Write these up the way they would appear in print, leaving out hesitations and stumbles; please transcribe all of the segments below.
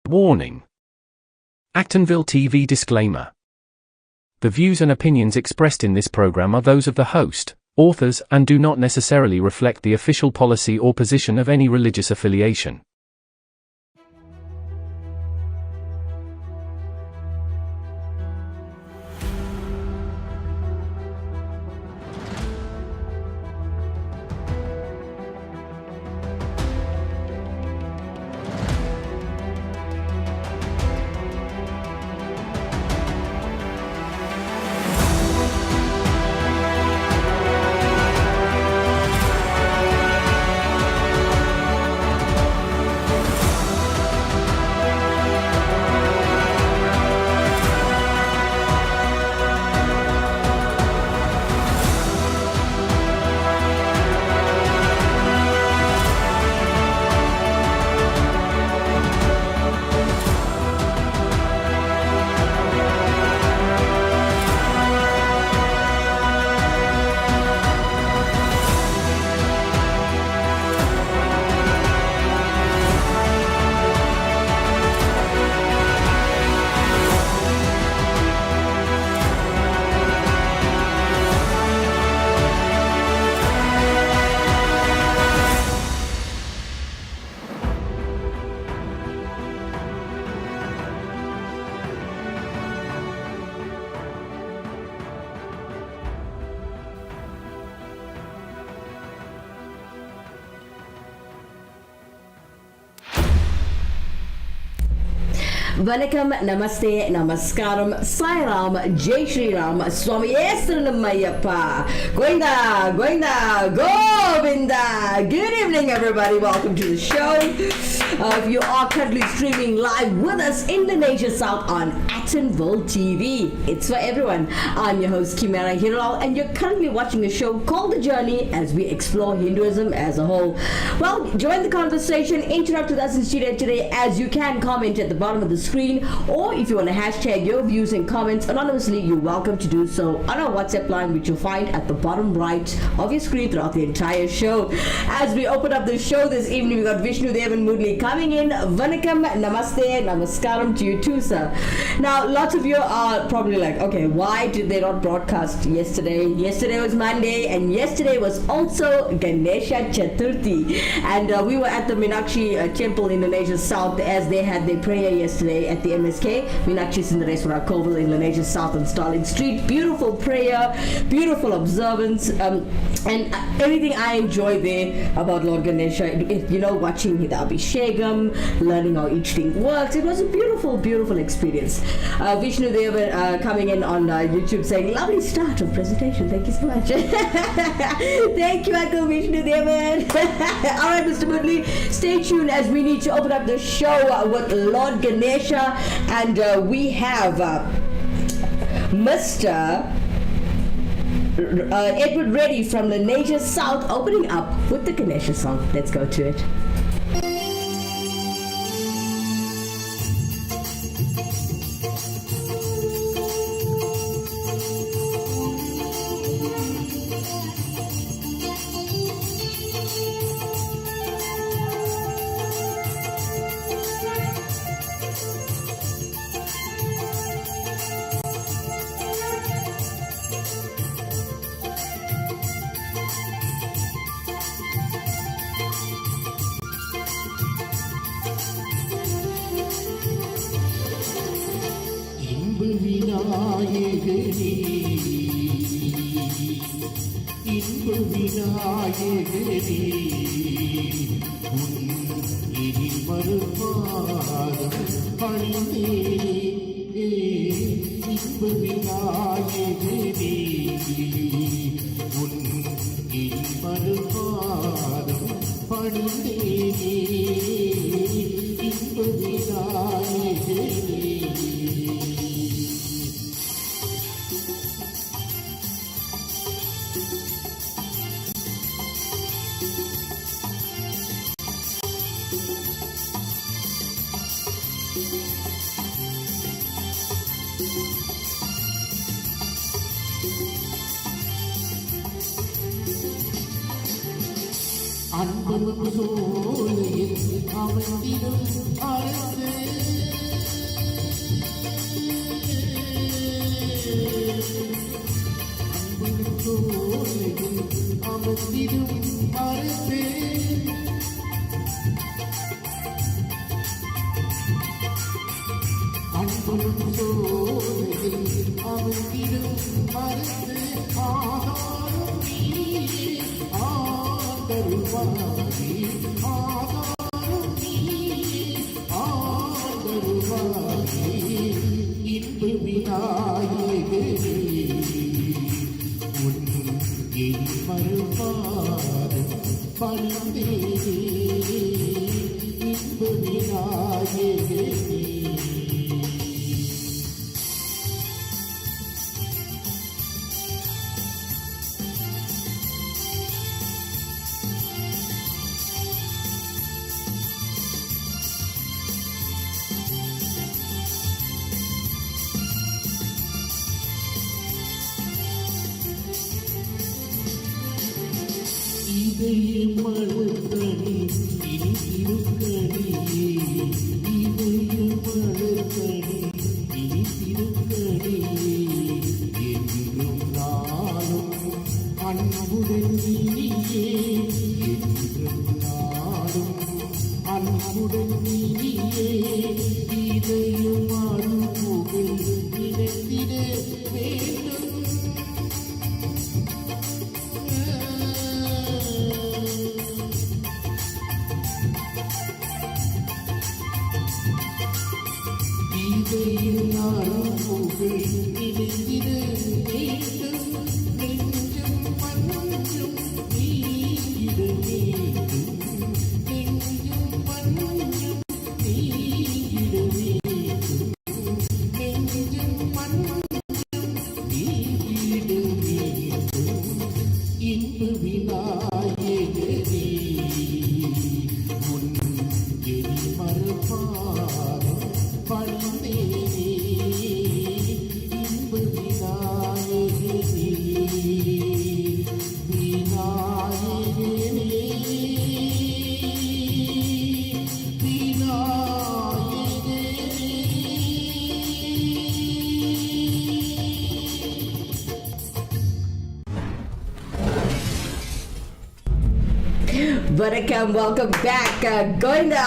Warning. Actonville TV disclaimer. The views and opinions expressed in this program are those of the host, authors, and do not necessarily reflect the official policy or position of any religious affiliation. Vanakkam, Namaste, Namaskaram, Sai Ram, Jai Shri Ram, Swami Esranammayappa, Goinda, Goinda, Govinda. Good evening, everybody. Welcome to the show. If you are currently streaming live with us in the Nature South on Actonville TV, it's for everyone. I'm your host, Kimera, Heeralal, and you're currently watching a show called The Journey as we explore Hinduism as a whole. Well, join the conversation, interact with us in studio today as you can comment at the bottom of the screen, or if you want to hashtag your views and comments anonymously, you're welcome to do so on our WhatsApp line, which you'll find at the bottom right of your screen throughout the entire show. As we open up the show this evening, we got Vishnu Devan Moodley coming in. Vanakkam, Namaste, Namaskaram to you too, sir. Now, lots of you are probably like, okay, why did they not broadcast yesterday? Yesterday was Monday, and yesterday was also Ganesha Chaturthi, and we were at the Meenakshi Temple in Indonesia South as they had their prayer yesterday at the MSK, Meenakshi Sundareswara Koval in Indonesia South on Stalin Street. Beautiful prayer, beautiful observance, and everything I enjoy there about Lord Ganesha, watching the Abhishekam, learning how each thing works. It was a beautiful, beautiful experience. Vishnu Devan coming in on YouTube saying, lovely start of presentation. Thank you so much. Thank you, Uncle Vishnu Devan. All right, Mr. Moodley, stay tuned as we need to open up the show with Lord Ganesha, and we have Mr. Edward Reddy from the Nature South opening up with the Ganesha song. Let's go to it. அன்பனும் சோலையில் அமர்ந்திடும் அரசே அன்பனும் சோலையில் அமர்ந்திடும் அரசே அன்பனும் சோலையில் அமர்ந்திடும் அரசே ஆதாரம் நீயே ஆதருவாயே ஆதாரம் நீயே ஆதருவாயே இன்பு விநாயகரே உன் என் மறுபாதம் பணிந்தேனே இன்பு விநாயகரே. இதய மலர்கனி இனி திருக்கணியே இதய மலர்கனி இனி திருக்கணியே என்றும் நாளும் அன்புடன் இனியே என்றும் நாளும் அன்புடன் இனியே இதயம் அருள்புகழ் நினைத்திட வேண்டும். Vanakkam, welcome back. Goinda,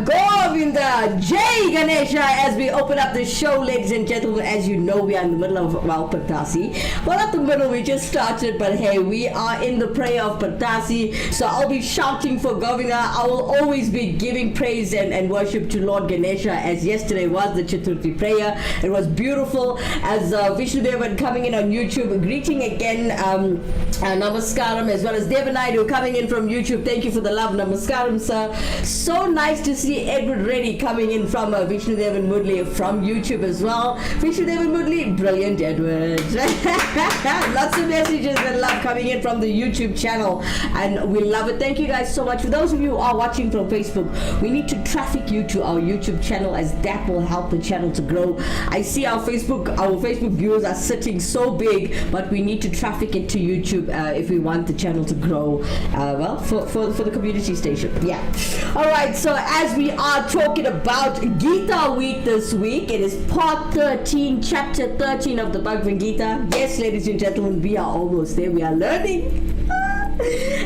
Govinda, Jai Ganesha. As we open up the show, ladies and gentlemen, as you know, we are in the middle of Patasi. Well, not the middle, we just started, but hey, we are in the prayer of Patasi. So I'll be shouting for Govinda. I will always be giving praise and worship to Lord Ganesha, as yesterday was the Chaturthi prayer. It was beautiful. As Vishnu Devan coming in on YouTube, greeting again, Namaskaram, as well as Devanaidu coming in from YouTube. Thank you for the love, Namaskaram, sir. So nice to see Edward Reddy coming in from Vishnu Devan Mudli from YouTube as well. Vishnu Devan Mudli, brilliant, Edward. Lots of messages and love coming in from the YouTube channel, and we love it. Thank you guys so much. For those of you who are watching from Facebook, we need to traffic you to our YouTube channel, as that will help the channel to grow. I see our Facebook viewers are sitting so big, but we need to traffic it to YouTube if we want the channel to grow. For the community station. Yeah. All right. So as we are talking about Geeta week this week, it is part 13, chapter 13 of the Bhagavad Gita. Yes, ladies and gentlemen, we are almost there. We are learning.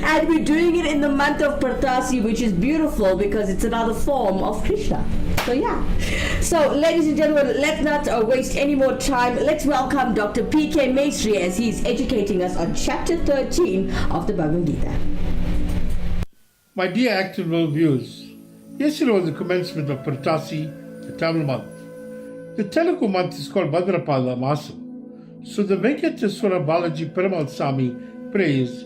And we're doing it in the month of Pratasi, which is beautiful because it's another form of Krishna. So yeah. So ladies and gentlemen, let's not waste any more time. Let's welcome Dr. P.K. Maestri as he's educating us on chapter 13 of the Bhagavad Gita. My dear active world viewers, yesterday was the commencement of Pratasi, the Tamil month. The Telugu month is called Bhadrapada Masam. So the Venkateswara Balaji Perumal Sami praise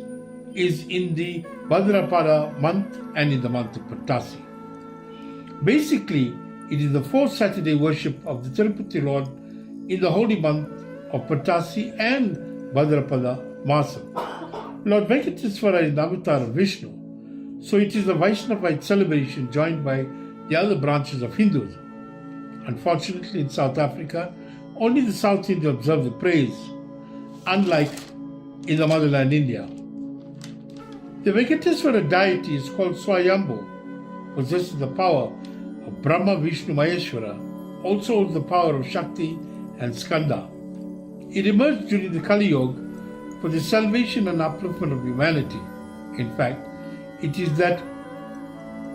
is in the Bhadrapada month and in the month of Pratasi. Basically, it is the fourth Saturday worship of the Tirupati Lord in the holy month of Pratasi and Bhadrapada Masam. Lord Venkateswara is the avatar of Vishnu, so it is a Vaishnavite celebration joined by the other branches of Hinduism. Unfortunately, in South Africa, only the South Indians observe the praise, unlike in the motherland India. The Venkateswara deity is called Swayambhu, possesses the power of Brahma, Vishnu, Maheshwara, also holds the power of Shakti and Skanda. It emerged during the Kali Yuga for the salvation and upliftment of humanity. In fact, it is that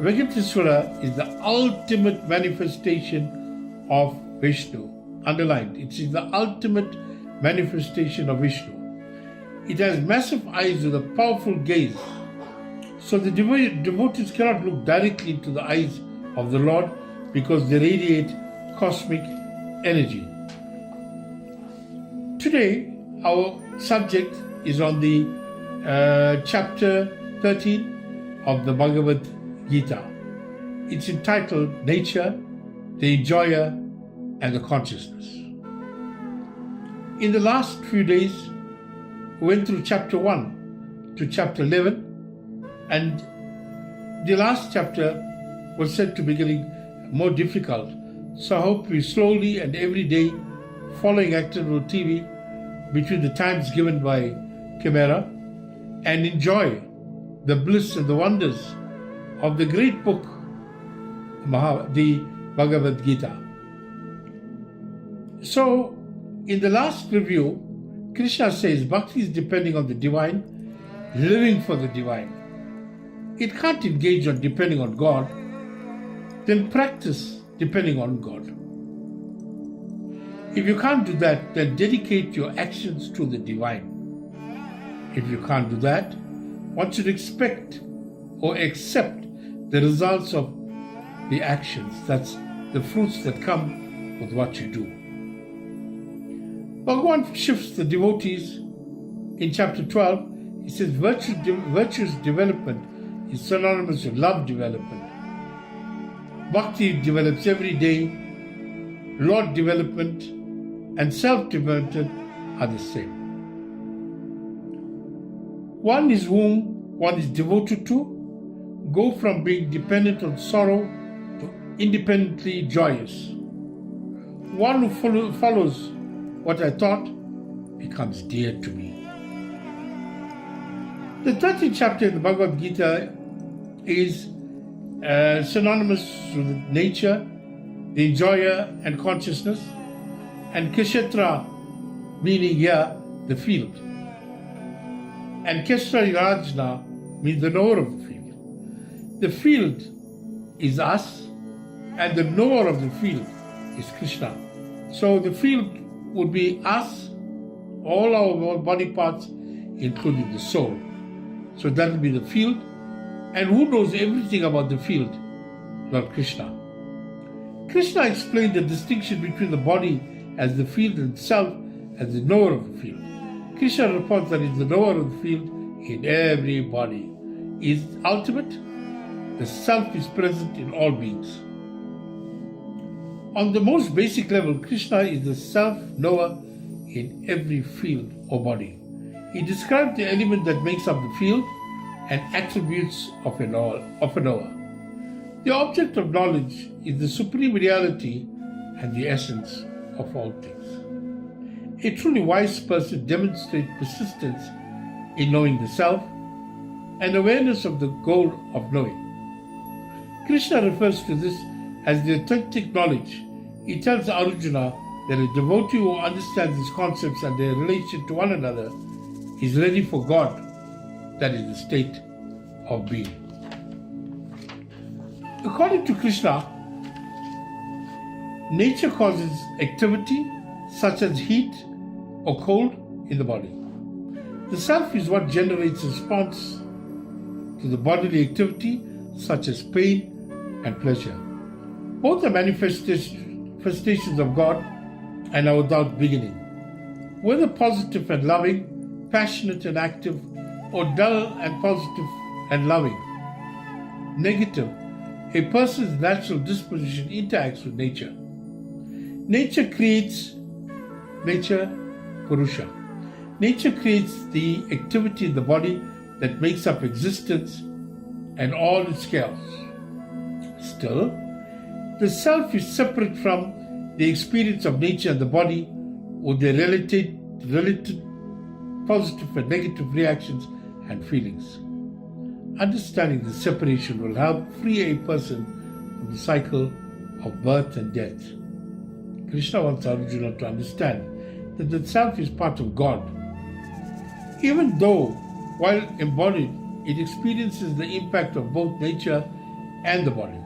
Venkateswara is the ultimate manifestation of Vishnu. Underlined, it is the ultimate manifestation of Vishnu. It has massive eyes with a powerful gaze, so the devotees cannot look directly into the eyes of the Lord because they radiate cosmic energy. Today, our subject is on the chapter 13 of the Bhagavad Geeta. It's entitled Nature, the Enjoyer, and the Consciousness. In the last few days, we went through chapter 1 to chapter 11, and the last chapter was said to be getting more difficult. So I hope we slowly and every day, following Actonville TV between the times given by Kimera, and enjoy the bliss and the wonders of the great book, the Bhagavad Gita. So, in the last review, Krishna says Bhakti is depending on the divine, living for the divine. It can't engage on depending on God, then practice depending on God. If you can't do that, then dedicate your actions to the divine. If you can't do that, one should expect or accept the results of the actions. That's the fruits that come with what you do. Bhagavan shifts the devotees in chapter 12. He says virtuous development is synonymous with love development. Bhakti develops every day. Lord development and self-development are the same. One is whom one is devoted to go from being dependent on sorrow to independently joyous. One who follows what I thought becomes dear to me. The 13th chapter in the Bhagavad Gita is synonymous with nature, the enjoyer and consciousness, and Kshetra, meaning here the field. And Kshetra Rajna means the knower of the field. The field is us, and the knower of the field is Krishna. So the field would be us, all our body parts, including the soul. So that will be the field. And who knows everything about the field? Lord Krishna. Krishna explained the distinction between the body as the field and self as the knower of the field. Krishna reports that he is the knower of the field in every body. He is ultimate. The self is present in all beings. On the most basic level, Krishna is the self-knower in every field or body. He described the element that makes up the field and attributes of a knower. The object of knowledge is the supreme reality and the essence of all things. A truly wise person demonstrates persistence in knowing the self and awareness of the goal of knowing. Krishna refers to this as the authentic knowledge. He tells Arjuna that a devotee who understands these concepts and their relation to one another is ready for God. That is the state of being. According to Krishna, nature causes activity such as heat or cold in the body. The self is what generates response to the bodily activity such as pain and pleasure. Both are manifestations of God and are without beginning. Whether positive and loving, passionate and active, or dull and positive and loving. Negative, a person's natural disposition interacts with nature. Nature creates Purusha. Nature creates the activity in the body that makes up existence and all its chaos. Still, the self is separate from the experience of nature and the body with their related positive and negative reactions and feelings. Understanding the separation will help free a person from the cycle of birth and death. Krishna wants Arjuna to understand that the self is part of God. Even though, while embodied, it experiences the impact of both nature and the body.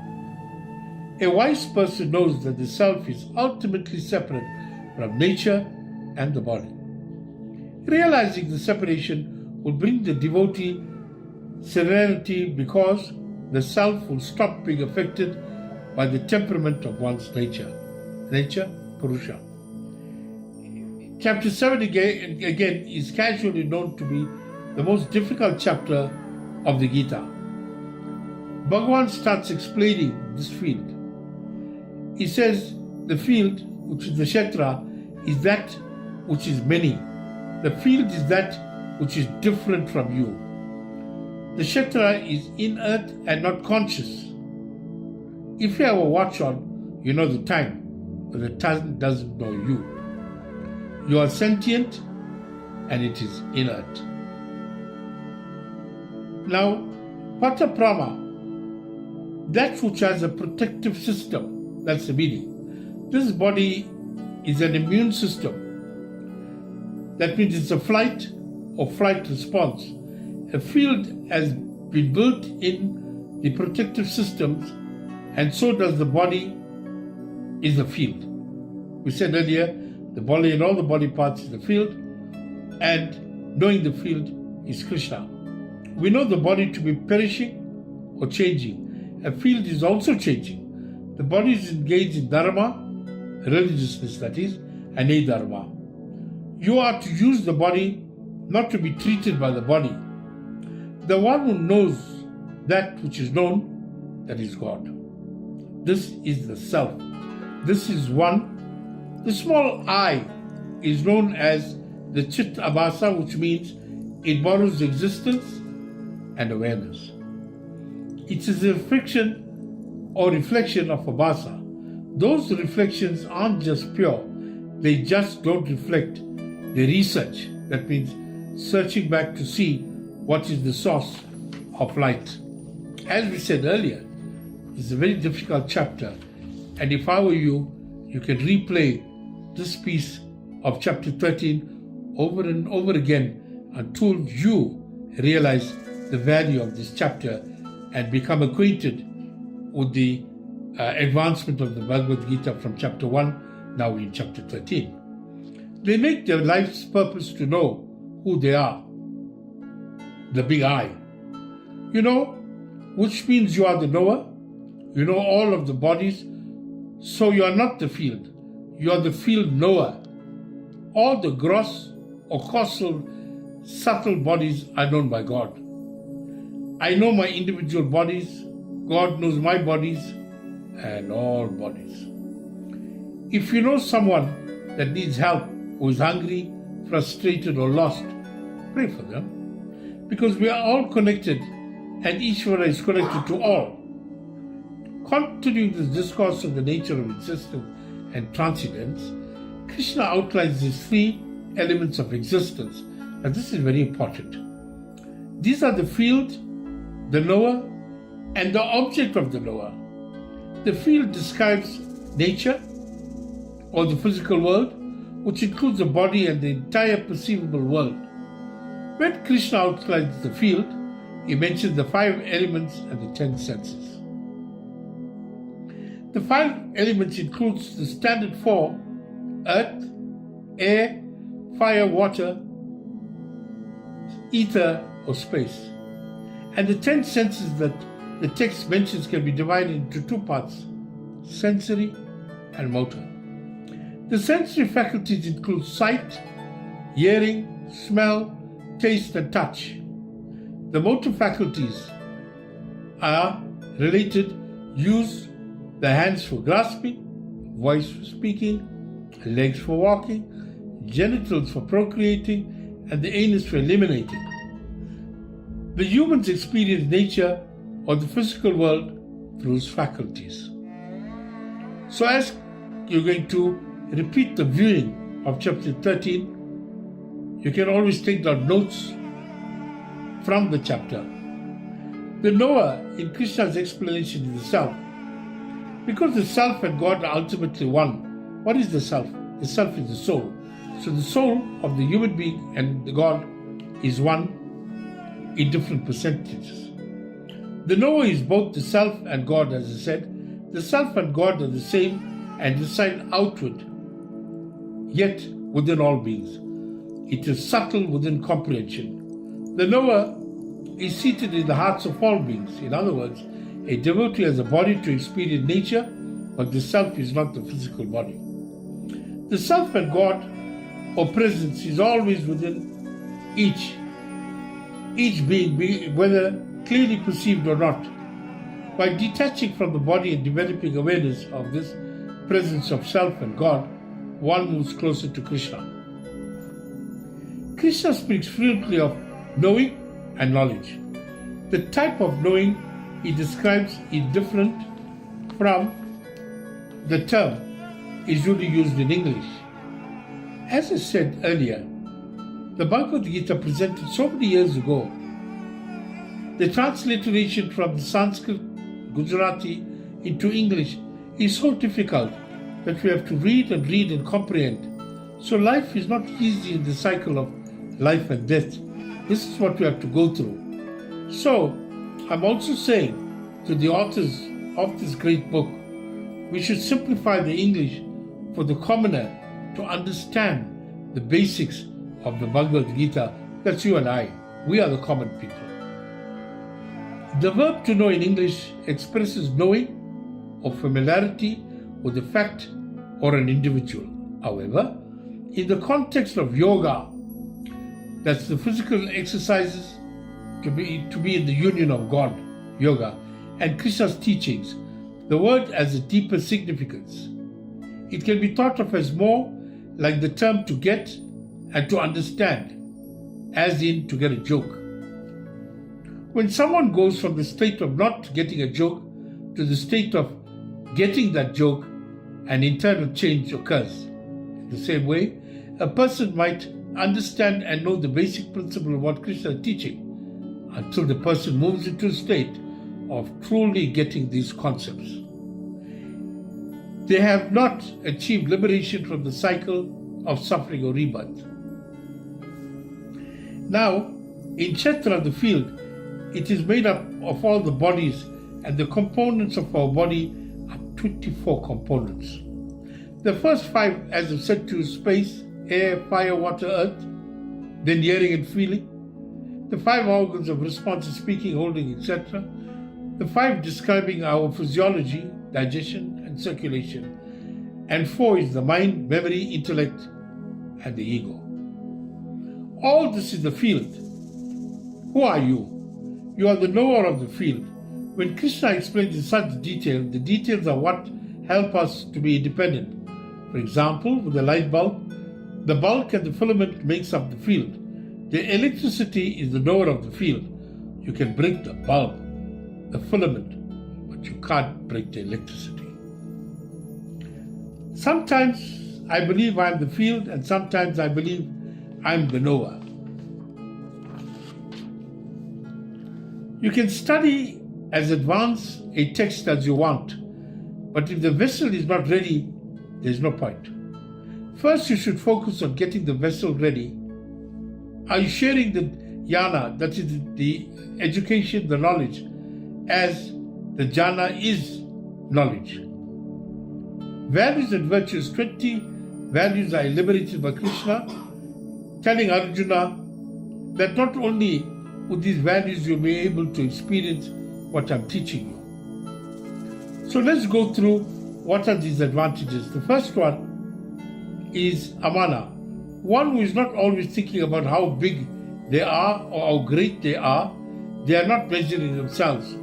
A wise person knows that the self is ultimately separate from nature and the body. Realizing the separation will bring the devotee serenity because the self will stop being affected by the temperament of one's nature, Purusha. Chapter 7 again is casually known to be the most difficult chapter of the Gita. Bhagavan starts explaining this field. He says the field, which is the Kshetra, is that which is many. The field is that which is different from you. The Kshetra is inert and not conscious. If you have a watch on, you know the time, but the time doesn't know you. You are sentient and it is inert. Now, Pataprama, that which has a protective system, that's the meaning. This body is an immune system. That means it's a flight or flight response. A field has been built in the protective systems, and so does the body is a field. We said earlier, the body and all the body parts is the field, and knowing the field is Krishna. We know the body to be perishing or changing. A field is also changing. The body is engaged in dharma, religiousness that is, and adharma. You are to use the body not to be treated by the body. The one who knows that which is known, that is God. This is the self. This is one. The small I is known as the Chit Abhasa, which means it borrows existence and awareness. It is a reflection or reflection of Abhasa. Those reflections aren't just pure, they just don't reflect. They research. That means searching back to see what is the source of light. As we said earlier, it's a very difficult chapter, and if I were you, you can replay this piece of chapter 13 over and over again until you realize the value of this chapter and become acquainted with the advancement of the Bhagavad Gita from chapter 1, now in chapter 13. They make their life's purpose to know who they are, the big I. You know, which means you are the knower. You know all of the bodies, so you are not the field. You are the field knower. All the gross or causal, subtle bodies are known by God. I know my individual bodies. God knows my bodies and all bodies. If you know someone that needs help, who is hungry, frustrated, or lost, pray for them. Because we are all connected and Ishvara is connected to all. Continuing this discourse of the nature of existence and transcendence, Krishna outlines these three elements of existence. And this is very important. These are the field, the knower, and the object of the knower. The field describes nature or the physical world, which includes the body and the entire perceivable world. When Krishna outlines the field, he mentions the 5 elements and the 10 senses. The 5 elements includes the standard 4: earth, air, fire, water, ether or space. And the 10 senses that the text mentions can be divided into 2 parts: sensory and motor. The sensory faculties include sight, hearing, smell, taste and touch. The motor faculties are related: use the hands for grasping, voice for speaking, legs for walking, genitals for procreating, and the anus for eliminating. The humans experience nature or the physical world through its faculties. So as you're going to repeat the viewing of chapter 13, you can always take down notes from the chapter. The knower in Krishna's explanation is the self. Because the self and God are ultimately one, what is the self? The self is the soul. So the soul of the human being and the God is one in different percentages. The knower is both the self and God, as I said. The self and God are the same and reside outward, yet within all beings. It is subtle within comprehension. The knower is seated in the hearts of all beings. In other words, a devotee has a body to experience nature, but the self is not the physical body. The self and God or presence is always within each being, whether clearly perceived or not. By detaching from the body and developing awareness of this presence of self and God, one moves closer to Krishna. Krishna speaks fluently of knowing and knowledge. The type of knowing he describes is different from the term usually used in English. As I said earlier, the Bhagavad Gita presented so many years ago. The transliteration from the Sanskrit, Gujarati into English is so difficult that we have to read and comprehend. So life is not easy in the cycle of life and death. This is what we have to go through. So I'm also saying to the authors of this great book, we should simplify the English for the commoner to understand the basics of the Bhagavad Gita. That's you and I. We are the common people. The verb to know in English expresses knowing or familiarity with a fact or an individual. However, in the context of yoga, that's the physical exercises to be in the union of God, yoga, and Krishna's teachings, the word has a deeper significance. It can be thought of as more like the term to get and to understand, as in to get a joke. When someone goes from the state of not getting a joke to the state of getting that joke, an internal change occurs. In the same way, a person might understand and know the basic principle of what Krishna is teaching until the person moves into a state of truly getting these concepts. They have not achieved liberation from the cycle of suffering or rebirth. Now, in Kshetra, the field, it is made up of all the bodies, and the components of our body are 24 components. The first 5, as I've said to you, space, air, fire, water, earth, then hearing and feeling. The 5 organs of response, speaking, holding, etc. The 5 describing our physiology, digestion and circulation. And 4 is the mind, memory, intellect, and the ego. All this is the field. Who are you? You are the knower of the field. When Krishna explains in such detail, the details are what help us to be independent. For example, with the light bulb, the bulk and the filament makes up the field. The electricity is the knower of the field. You can break the bulb, the filament, but you can't break the electricity. Sometimes I believe I'm the field, and sometimes I believe I'm the knower. You can study as advanced a text as you want, but if the vessel is not ready, there's no point. First, you should focus on getting the vessel ready. Are you sharing the jnana, that is the education, the knowledge, as the jnana is knowledge? Values and virtues, 20 values are enumerated by Krishna, telling Arjuna that not only with these values you'll be able to experience what I'm teaching you. So let's go through what are these advantages. The first one is amana. One who is not always thinking about how big they are or how great they are not measuring themselves.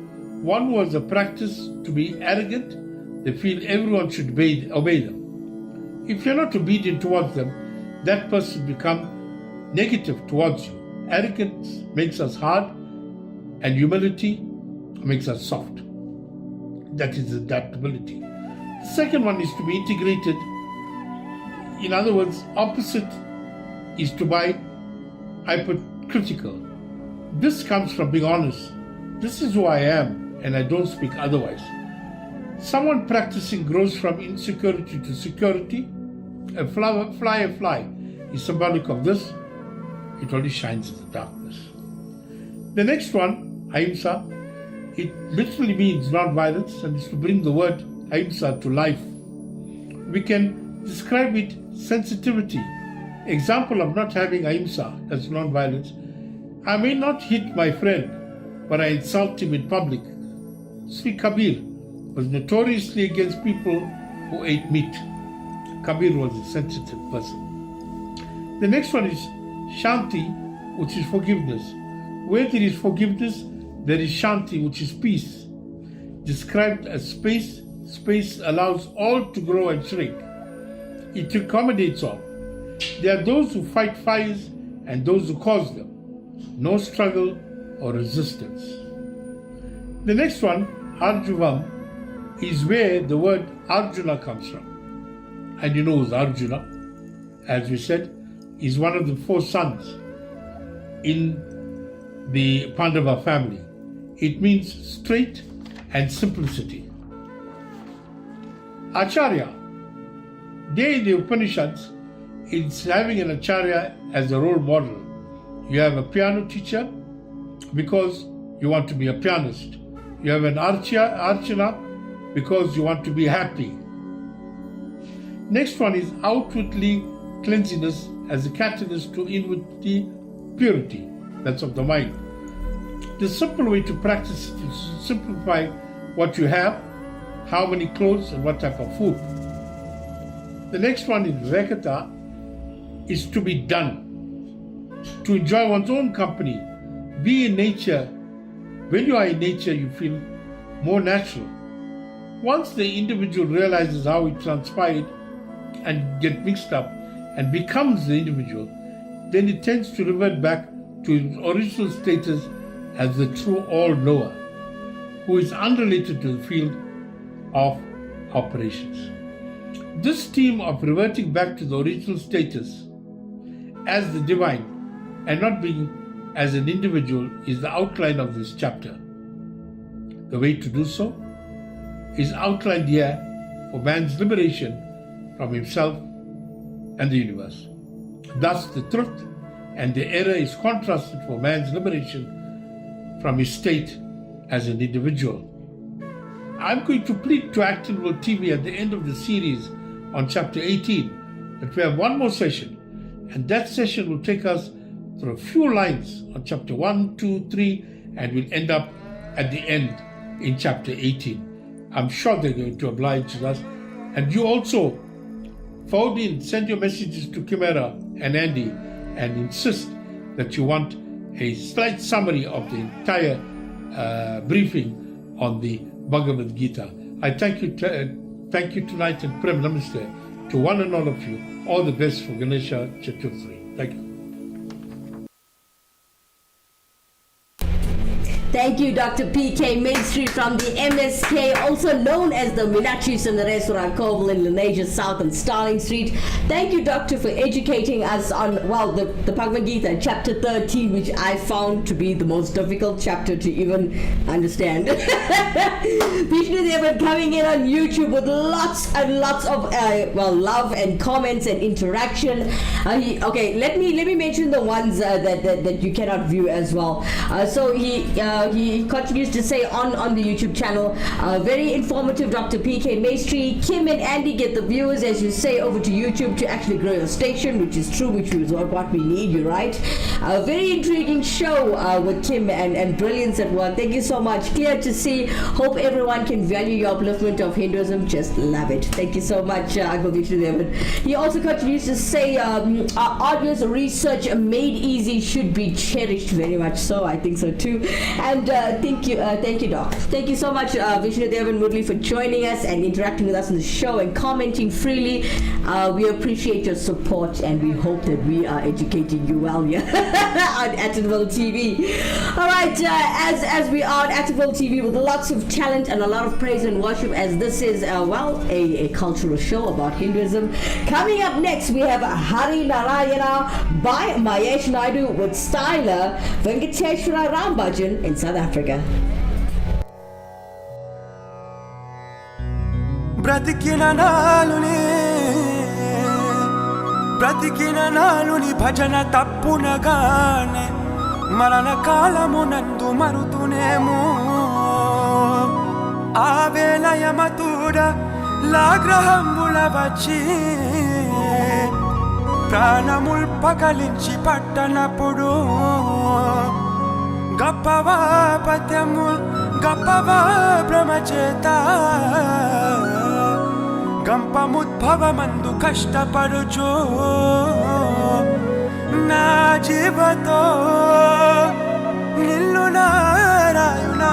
One who has a practice to be arrogant, they feel everyone should obey them. If you're not obedient towards them, that person becomes negative towards you. Arrogance makes us hard, and humility makes us soft. That is adaptability. The second one is to be integrated. In other words, opposite is to be hypercritical. This comes from being honest. This is who I am, and I don't speak otherwise. Someone practicing grows from insecurity to security. A fly is symbolic of this. It only shines in the darkness. The next one, ahimsa, it literally means non-violence and is to bring the word ahimsa to life. We can describe it sensitivity. Example of not having ahimsa, that's non-violence. I may not hit my friend, but I insult him in public. Sri Kabir was notoriously against people who ate meat. Kabir was a sensitive person. The next one is Shanti, which is forgiveness. Where there is forgiveness, there is Shanti, which is peace. Described as space, space allows all to grow and shrink. It accommodates all. There are those who fight fires and those who cause them. No struggle or resistance. The next one, Arjuvam, is where the word Arjuna comes from. And you know who's Arjuna? As we said, is one of the 4 sons in the Pandava family. It means straight and simplicity. Acharya, there in the Upanishads, it's having an Acharya as a role model. You have a piano teacher because you want to be a pianist. You have an Archana because you want to be happy. Next one is outwardly cleanliness as a catalyst to inwardly purity. That's of the mind. The simple way to practice it is to simplify what you have, how many clothes, and what type of food. The next one is Vekata, is to be done. To enjoy one's own company. Be in nature. When you are in nature, you feel more natural. Once the individual realizes how it transpired and get mixed up and becomes the individual, then it tends to revert back to its original status as the true all-knower, who is unrelated to the field of operations. This theme of reverting back to the original status as the divine and not being as an individual is the outline of this chapter. The way to do so is outlined here for man's liberation from himself and the universe. Thus, the truth and the error is contrasted for man's liberation from his state as an individual. I'm going to plead to Actionable TV at the end of the series on chapter 18 that we have one more session, and that session will take us through a few lines on chapter 1, 2, 3, and we'll end up at the end in chapter 18. I'm sure they're going to oblige us. And you also forward in, send your messages to Kimera and Andy and insist that you want a slight summary of the entire briefing on the Bhagavad Gita. I thank you tonight and Prem Namaste to one and all of you. All the best for Ganesha Chaturthi. Thank you. Thank you, Dr. P.K. Maestri from the MSK, also known as the Meenakshi Sundareswara Koval in Lenasia South and Starling Street. Thank you, Doctor, for educating us on, well, the Bhagavad Gita, chapter 13, which I found to be the most difficult chapter to even understand. Vishnu Devan coming in on YouTube with lots and lots of, love and comments and interaction. Okay, let me mention the ones that you cannot view as well. So he continues to say on the YouTube channel, very informative, Dr. P.K. Maestri. Kim and Andy get the viewers, as you say, over to YouTube to actually grow your station, which is true, which is what we need, you're right. A very intriguing show with Kim and brilliance at work. Thank you so much. Clear to see. Hope everyone can value your upliftment of Hinduism. Just love it. Thank you so much, Vishnu Devan. He also continues to say, arduous research made easy should be cherished. Very much so. I think so too. And thank you, Doc. Thank you so much, Vishnu Devan Murli, for joining us and interacting with us on the show and commenting freely. We appreciate your support and we hope that we are educating you well here on Actonville TV. All right, as we are on Actonville TV with lots of talent and a lot of praise and worship, as this is a cultural show about Hinduism. Coming up next, we have Hari Narayana by Mahesh Naidu with styler Venkateshwara Rambhajan in South Africa. బ్రతికిన నాలుని భజన తప్పునగానే మరణ కాలమునందు మరుతునేమో ఆ వేళ యమతూడ లాగ్రహంబుల వచ్చి ప్రాణముల్ పగలించి పట్టనప్పుడు గప్పవా పద్యము గప్పవా భ్రమచేత గంపముద్భవమందు కష్టపడుచు నా జీవతో నిల్లు నారాయునా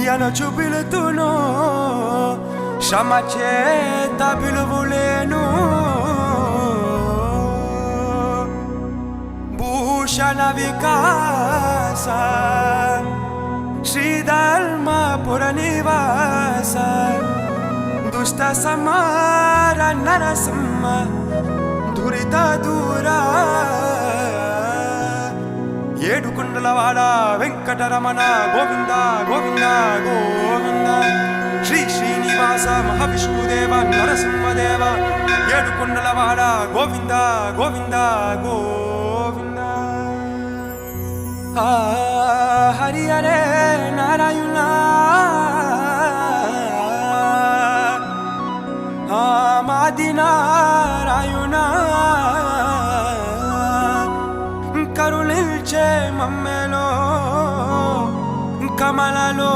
ఎనచు పిలుతును శ్రమ చేత పిలువులేను భూషణ వికాస శ్రీధర్మపుర నివాస దుష్ట సమార నరసింహ దురిత దూరా ఏడుకొండలవాడ వెంకటరమణ గోవింద గోవింద గోవింద శ్రీ శ్రీనివాస మహావిష్ణుదేవ నరసింహదేవ ఏడుకొండలవాడ గోవింద గోవింద గోవింద హరి హరే నారాయణ మాది నారాయణ కరుణిల్చే మమ్మెలో కమలలో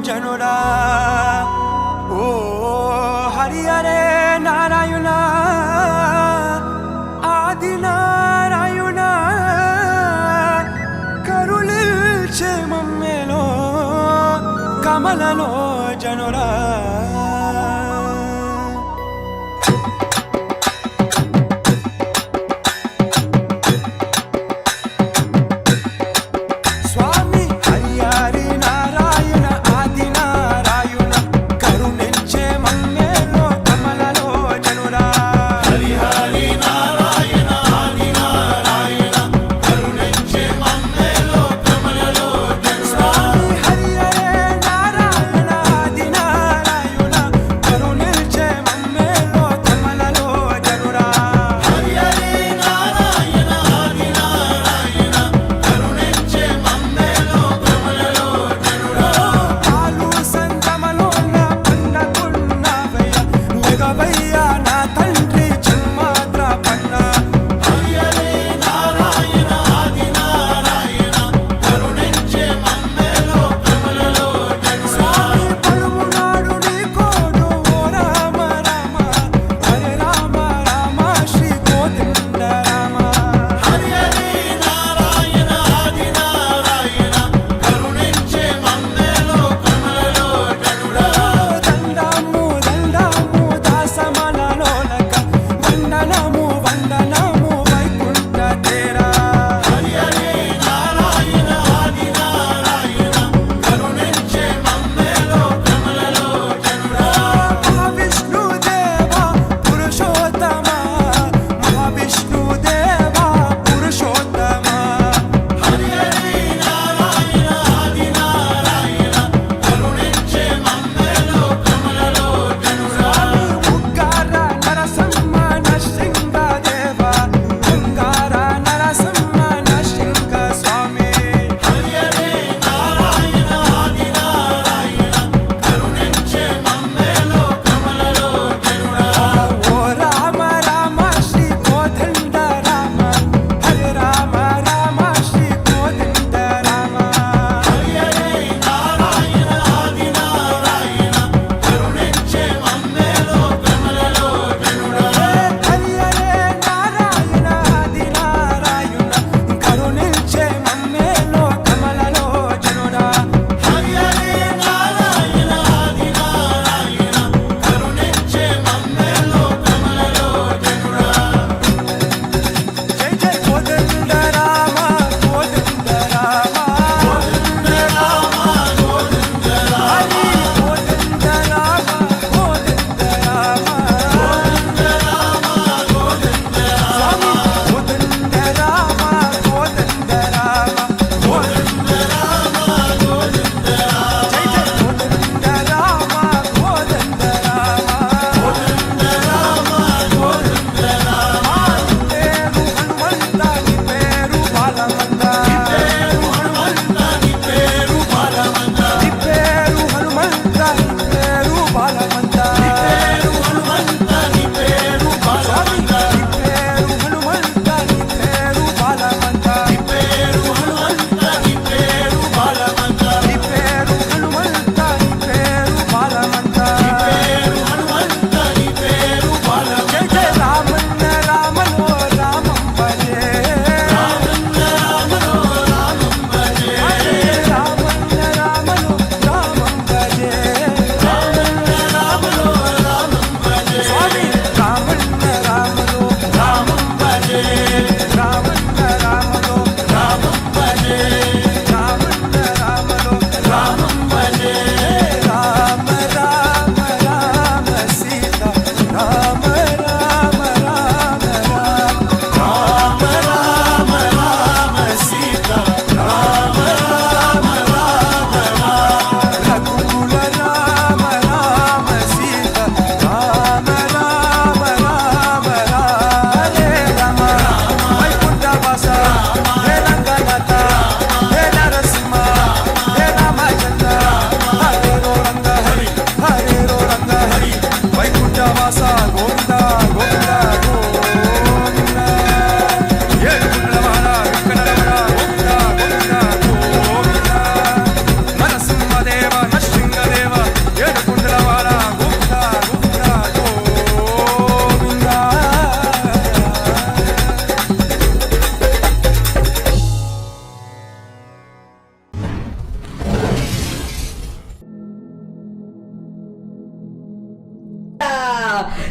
జనుడా ఓ హరి హరే నారాయణ ఆది Narayana కరుణిల్చే మమ్మెలో కమలలో జనుడా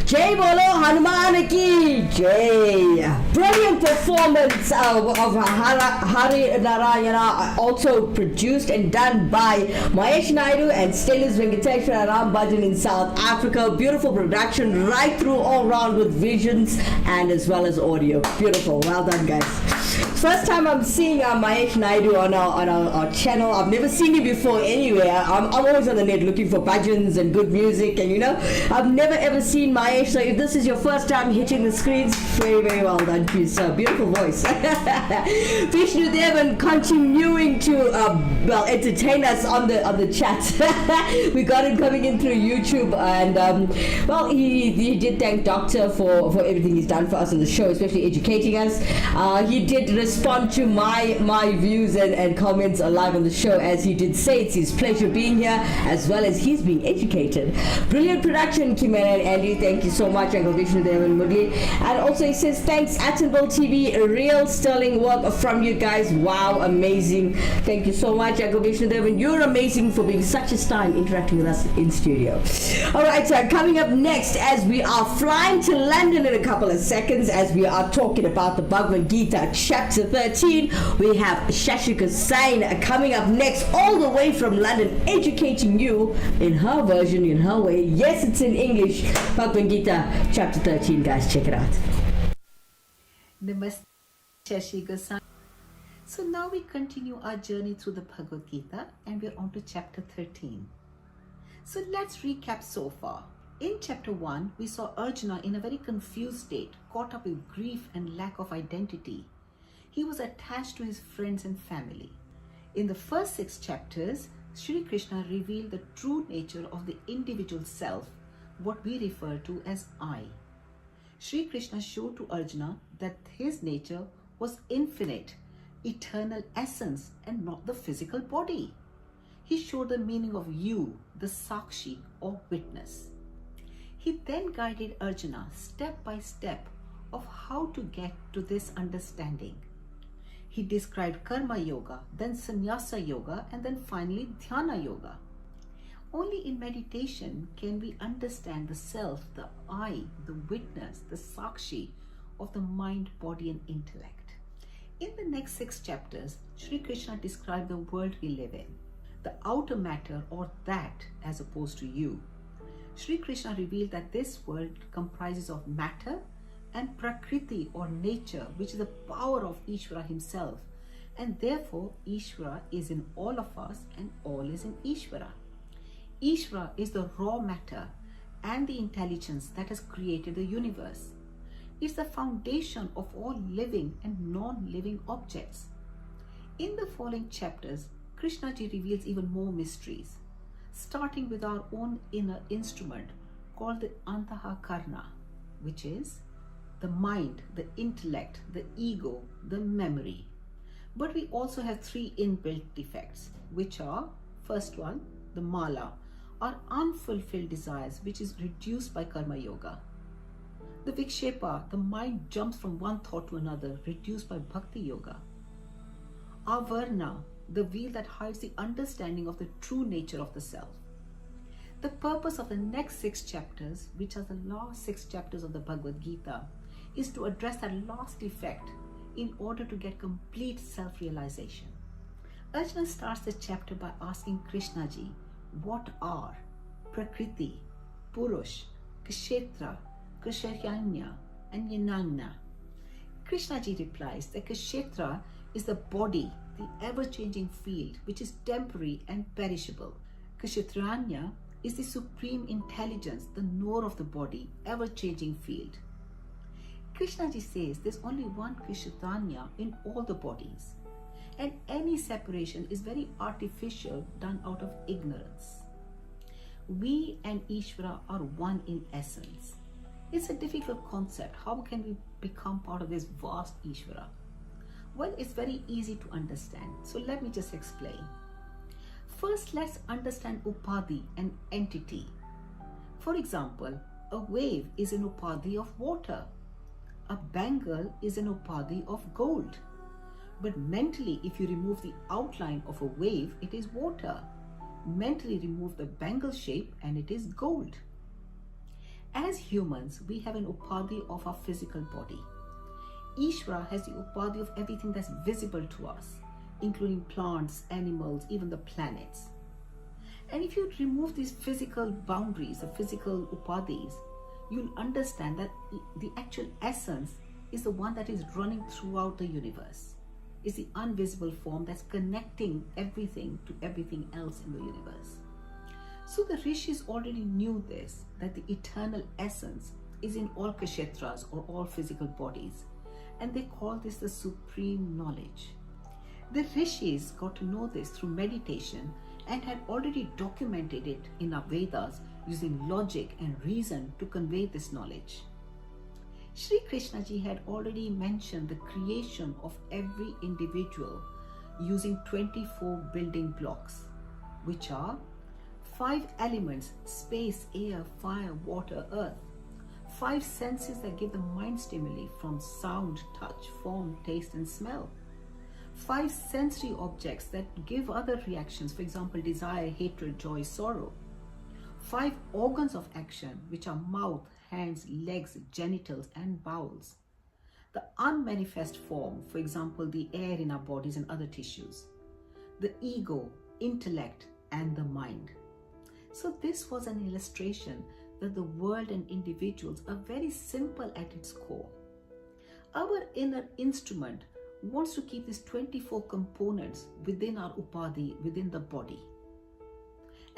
Jai Bolo Hanuman ki Jai. Brilliant performance of Hari Narayana, also produced and done by Mahesh Naidu and Stelis Venkateshwara Rambhajan in South Africa. Beautiful production right through, all round, with visions and as well as audio. Beautiful. Well done, guys. First time I'm seeing Mahesh Naidu on our channel. I've never seen him before anywhere. I'm always on the net looking for bhajans and good music, and I've never ever seen Mahesh. So if this is your first time hitting the screens, very, very well done to you, sir. Beautiful voice. Vishnu Devan continuing to entertain us on the chat. We got him coming in through YouTube, and he did thank Doctor for everything he's done for us on the show, especially educating us. He did respond to my views and comments live on the show, as he did say it's his pleasure being here, as well as he's being educated. Brilliant production, Kimera and Andy. Thank you so much, Uncle Vishnu Devan Mudli. And also he says, thanks Attenville TV, real sterling work from you guys. Wow, amazing. Thank you so much, Uncle Vishnu Devan. You're amazing for being such a star and interacting with us in studio. Alright, sir, coming up next, as we are flying to London in a couple of seconds, as we are talking about the Bhagavad Gita chapter 13, we have Shashika Sain coming up next, all the way from London, educating you in her version, in her way. Yes, it's in English. Bhagavad Gita chapter 13, guys, check it out. Namaste, Shashika. So now we continue our journey through the Bhagavad Gita, and we're on to chapter 13. So let's recap so far. In chapter 1, we saw Arjuna in a very confused state, caught up with grief and lack of identity. He was attached to his friends and family. In the first 6 chapters, Sri Krishna revealed the true nature of the individual self, what we refer to as I. Sri Krishna showed to Arjuna that his nature was infinite, eternal essence, and not the physical body. He showed the meaning of you, the Sakshi or witness. He then guided Arjuna step by step of how to get to this understanding. He described Karma Yoga, then Sannyasa Yoga, and then finally Dhyana Yoga. Only in meditation can we understand the self, the I, the witness, the Sakshi of the mind, body and intellect. In the next 6 chapters, Sri Krishna described the world we live in, the outer matter or that as opposed to you. Sri Krishna revealed that this world comprises of matter and Prakriti or nature, which is the power of Ishvara himself, and therefore Ishvara is in all of us and all is in Ishvara. Ishvara is the raw matter and the intelligence that has created the universe. It's the foundation of all living and non-living objects. In the following chapters, Krishna ji reveals even more mysteries, starting with our own inner instrument called the Antahakarna, which is the mind, the intellect, the ego, the memory. But we also have 3 inbuilt defects, which are, first one, the mala, or unfulfilled desires, which is reduced by Karma Yoga. The vikshepa, the mind jumps from one thought to another, reduced by Bhakti Yoga. Avarna, the veil that hides the understanding of the true nature of the self. The purpose of the next 6 chapters, which are the last 6 chapters of the Bhagavad Gita, is to address that last defect in order to get complete self-realization. Arjuna starts the chapter by asking Krishna ji, what are Prakriti, Purush, Kshetra, Ksharyanya and Jnana? Krishna ji replies that Kshetra is the body, the ever-changing field, which is temporary and perishable. Kshetranya is the supreme intelligence, the knower of the body, ever-changing field. Krishna ji says there's only one Kshetranya in all the bodies, and any separation is very artificial, done out of ignorance. We and Ishvara are one in essence. It's a difficult concept. How can we become part of this vast Ishvara? Well, it's very easy to understand. So let me just explain. First, let's understand upadhi, an entity. For example, a wave is an upadhi of water. A bangle is an upadhi of gold. But mentally, if you remove the outline of a wave, it is water. Mentally remove the bangle shape and it is gold. As humans, we have an upadhi of our physical body. Ishvara has the upadhi of everything that's visible to us, including plants, animals, even the planets. And if you remove these physical boundaries, the physical upadhis, you'll understand that the actual essence is the one that is running throughout the universe. It's the invisible form that's connecting everything to everything else in the universe. So the rishis already knew this, that the eternal essence is in all kshetras or all physical bodies, and they call this the supreme knowledge. The rishis got to know this through meditation and had already documented it in our Vedas using logic and reason to convey this knowledge. Sri Krishna ji had already mentioned the creation of every individual using 24 building blocks, which are 5 elements: space, air, fire, water, earth. 5 senses that give the mind stimuli from sound, touch, form, taste, and smell. 5 sensory objects that give other reactions, for example, desire, hatred, joy, sorrow. 5 organs of action, which are mouth, hands, legs, genitals, and bowels. The unmanifest form, for example, the air in our bodies and other tissues. The ego, intellect, and the mind. So this was an illustration that the world and individuals are very simple at its core. Our inner instrument wants to keep these 24 components within our upadhi, within the body.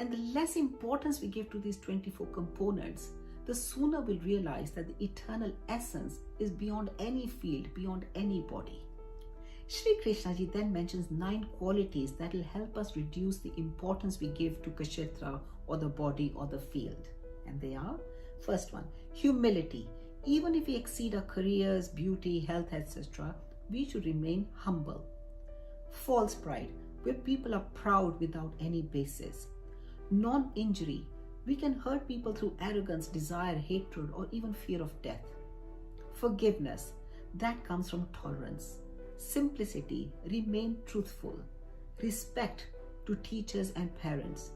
And the less importance we give to these 24 components, the sooner we'll realize that the eternal essence is beyond any field, beyond any body. Sri Krishna ji then mentions 9 qualities that will help us reduce the importance we give to kshetra or the body or the field. And they are, first one, humility. Even if we exceed our careers, beauty, health, etc., we should remain humble. False pride, where people are proud without any basis. Non-injury, we can hurt people through arrogance, desire, hatred, or even fear of death. Forgiveness, that comes from tolerance. Simplicity, remain truthful. Respect to teachers and parents.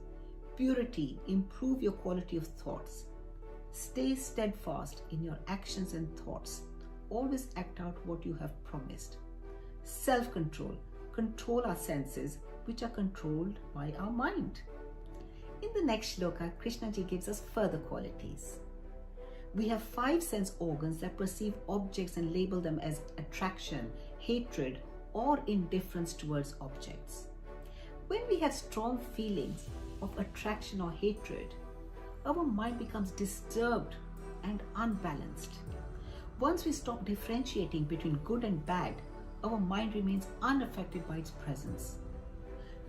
Purity, improve your quality of thoughts. Stay steadfast in your actions and thoughts. Always act out what you have promised. Self-control, control our senses, which are controlled by our mind. In the next shloka, Krishna ji gives us further qualities. We have 5 sense organs that perceive objects and label them as attraction, hatred, or indifference towards objects. When we have strong feelings of attraction or hatred, our mind becomes disturbed and unbalanced. Once we stop differentiating between good and bad, our mind remains unaffected by its presence.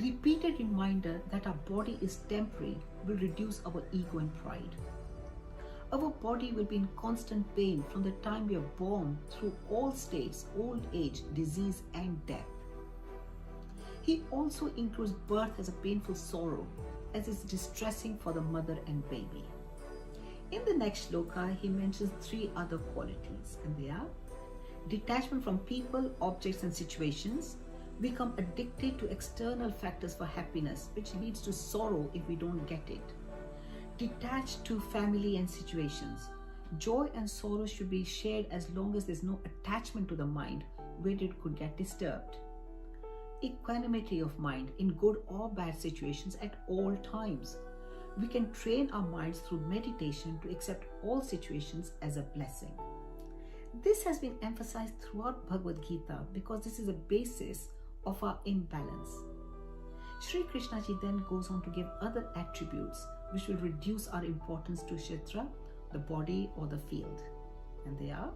Repeated reminder that our body is temporary will reduce our ego and pride. Our body will be in constant pain from the time we are born through all states, old age, disease, and death. He also includes birth as a painful sorrow, as it's distressing for the mother and baby. In the next shloka, he mentions 3 other qualities, and they are detachment from people, objects, and situations. We become addicted to external factors for happiness, which leads to sorrow if we don't get it. Detached to family and situations. Joy and sorrow should be shared as long as there's no attachment to the mind where it could get disturbed. Equanimity of mind in good or bad situations at all times. We can train our minds through meditation to accept all situations as a blessing. This has been emphasized throughout Bhagavad Gita because this is a basis of our imbalance. Sri Krishna ji then goes on to give other attributes which will reduce our importance to kshetra, the body or the field. And they are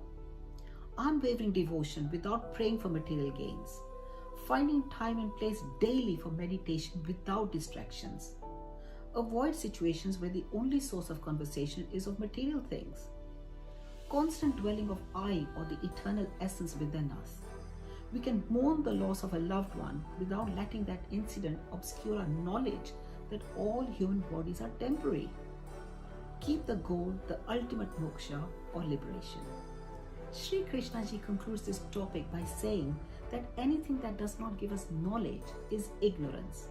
unwavering devotion without praying for material gains, finding time and place daily for meditation without distractions, avoid situations where the only source of conversation is of material things, constant dwelling of I or the eternal essence within us. We can mourn the loss of a loved one without letting that incident obscure our knowledge that all human bodies are temporary. Keep the goal, the ultimate moksha or liberation. Sri Krishna ji concludes this topic by saying that anything that does not give us knowledge is ignorance.